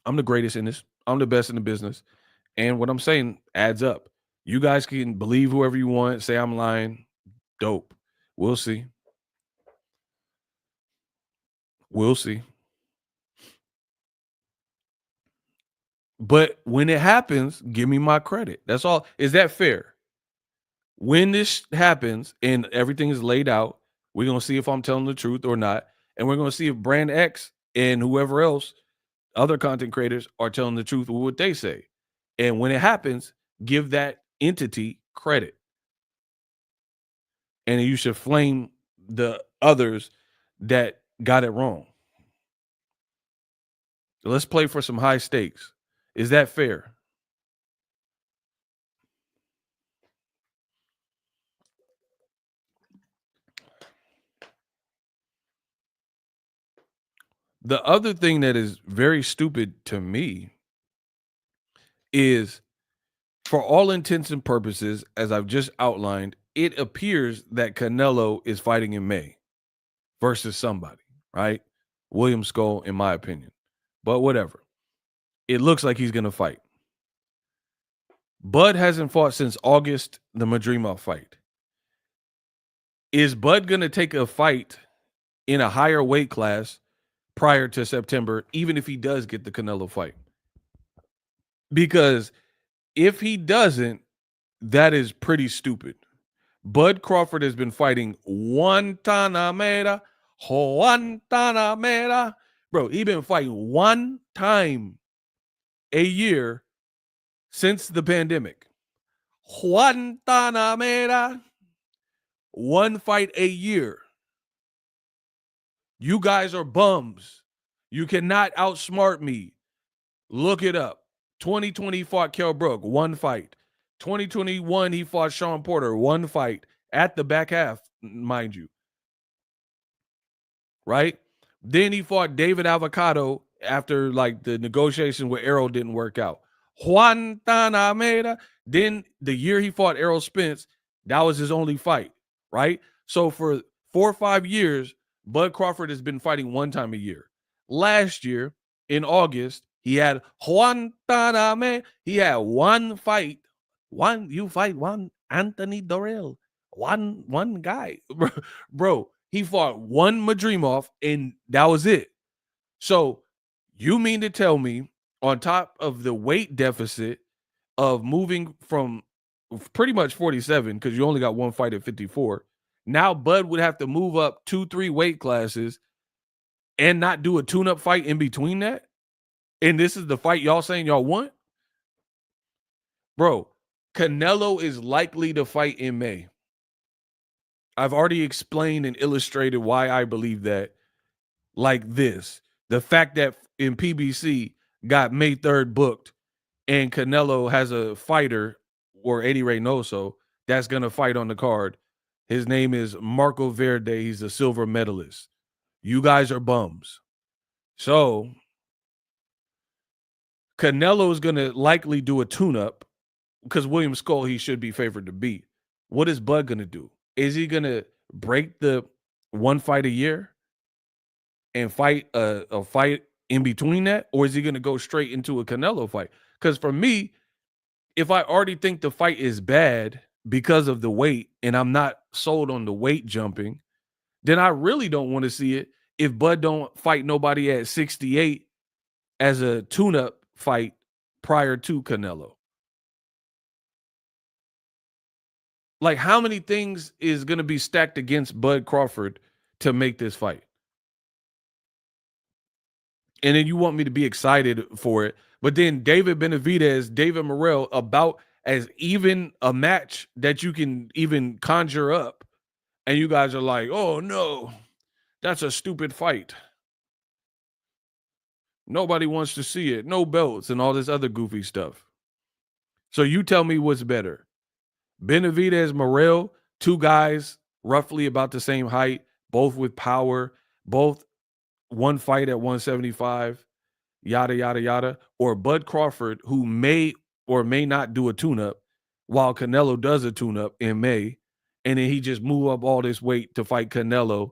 I'm the greatest in this. I'm the best in the business. And what I'm saying adds up. You guys can believe whoever you want, say I'm lying. Dope. We'll see. We'll see. But when it happens, give me my credit. That's all. Is that fair? When this happens and everything is laid out, we're going to see if I'm telling the truth or not. And we're going to see if Brand X and whoever else, other content creators, are telling the truth with what they say. And when it happens, give that entity credit. And you should flame the others that got it wrong. Let's play for some high stakes. Is that fair? The other thing that is very stupid to me is, for all intents and purposes, as I've just outlined, it appears that Canelo is fighting in May versus somebody, right? William Skull, in my opinion. But whatever. It looks like he's going to fight. Bud hasn't fought since August, the Madrimov fight. Is Bud going to take a fight in a higher weight class prior to September, even if he does get the Canelo fight? Because if he doesn't, that is pretty stupid. Bud Crawford has been fighting Guantanamera. Bro, he been fighting one time a year since the pandemic. Guantanamera. One fight a year. You guys are bums. You cannot outsmart me. Look it up. 2020 he fought Kell Brook, one fight. 2021 he fought Sean Porter, one fight. At the back half, mind you. Right? Then he fought David Avocado after like the negotiation with Errol didn't work out. Guantanamera. Then the year he fought Errol Spence, that was his only fight, right? So for 4 or 5 years, Bud Crawford has been fighting one time a year. Last year, in August, he had Guantanamera. He had one fight. You fight one Anthony Dorrell. One guy. Bro, he fought one Madrimov, and that was it. So you mean to tell me, on top of the weight deficit of moving from pretty much 47, because you only got one fight at 54, now Bud would have to move up 2-3 weight classes and not do a tune-up fight in between that? And this is the fight y'all saying y'all want? Bro, Canelo is likely to fight in May. I've already explained and illustrated why I believe that, like this. The fact that in PBC got May 3rd booked and Canelo has a fighter, or Eddie Reynoso, that's going to fight on the card. His name is Marco Verde. He's a silver medalist. You guys are bums. So Canelo is going to likely do a tune-up because William Skull, he should be favored to beat. What is Bud going to do? Is he going to break the one fight a year and fight a fight in between that? Or is he going to go straight into a Canelo fight? Because for me, if I already think the fight is bad because of the weight and I'm not sold on the weight jumping, then I really don't want to see it if Bud don't fight nobody at 68 as a tune-up fight prior to Canelo. Like, how many things is going to be stacked against Bud Crawford to make this fight? And then you want me to be excited for it. But then David Benavidez, David Morrell, about as even a match that you can even conjure up. And you guys are like, oh, no, that's a stupid fight. Nobody wants to see it. No belts and all this other goofy stuff. So you tell me what's better. Benavidez, Morrell, two guys roughly about the same height, both with power, both one fight at 175, yada, yada, yada. Or Bud Crawford, who may or may not do a tune-up, while Canelo does a tune-up in May, and then he just move up all this weight to fight Canelo,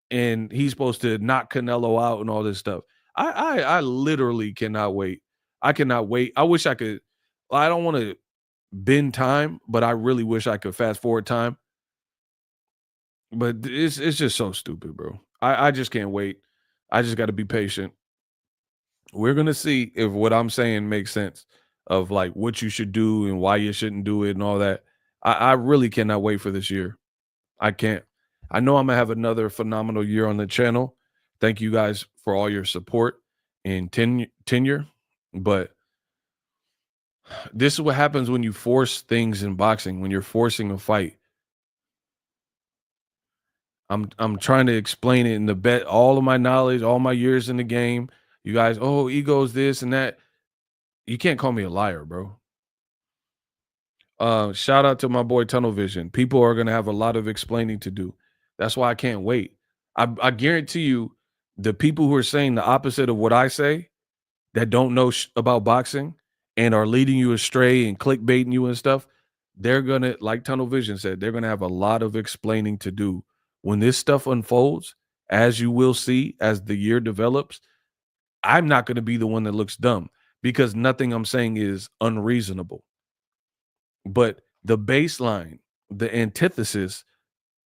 and he's supposed to knock Canelo out and all this stuff. I literally cannot wait. I cannot wait. I wish I could. I don't want to bend time, but I really wish I could fast forward time. But it's just so stupid, bro. I just can't wait. I just got to be patient. We're gonna see if what I'm saying makes sense of like what you should do and why you shouldn't do it and all that. I really cannot wait for this year. I can't. I know I'm gonna have another phenomenal year on the channel. Thank you guys for all your support and tenure. But this is what happens when you force things in boxing, when you're forcing a fight. I'm trying to explain it in the bet, all of my knowledge, all my years in the game. You guys, oh, ego's this and that. You can't call me a liar, bro. Shout out to my boy Tunnel Vision. People are gonna have a lot of explaining to do. That's why I can't wait. I guarantee you, the people who are saying the opposite of what I say that don't know about boxing and are leading you astray and clickbaiting you and stuff, they're gonna, like Tunnel Vision said, they're gonna have a lot of explaining to do when this stuff unfolds. As you will see as the year develops, I'm not gonna be the one that looks dumb because nothing I'm saying is unreasonable. But the baseline, the antithesis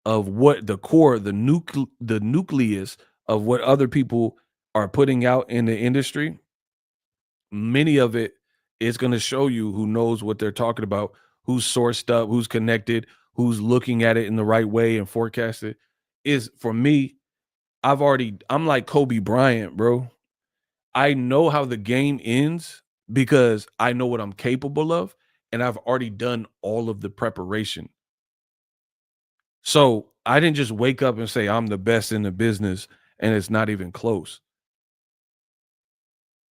of what the core, the nucleus of what other people are putting out in the industry, many of it is going to show you who knows what they're talking about, who's sourced up, who's connected, who's looking at it in the right way and forecast it. Is for me, I'm like Kobe Bryant, bro. I know how the game ends because I know what I'm capable of, and I've already done all of the preparation. So I didn't just wake up and say I'm the best in the business and it's not even close.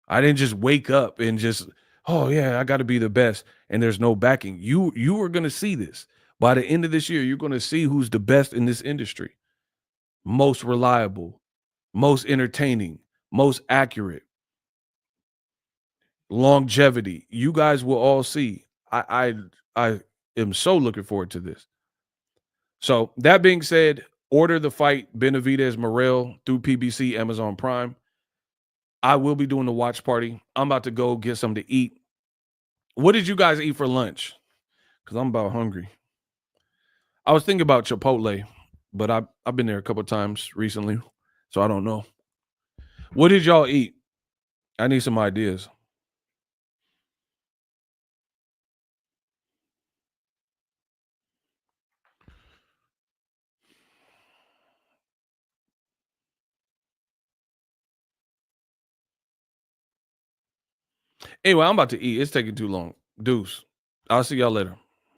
I didn't just wake up and just, oh yeah, I got to be the best and there's no backing. You are going to see this. By the end of this year, you're going to see who's the best in this industry. Most reliable, most entertaining, most accurate, longevity. You guys will all see. I am so looking forward to this. So that being said, order the fight Benavidez Morrell through PBC Amazon Prime. I will be doing the watch party. I'm about to go get something to eat. What did you guys eat for lunch? Because I'm about hungry. I was thinking about Chipotle, but I've been there a couple times recently, so I don't know. What did y'all eat? I need some ideas. Anyway, I'm about to eat. It's taking too long. Deuce. I'll see y'all later.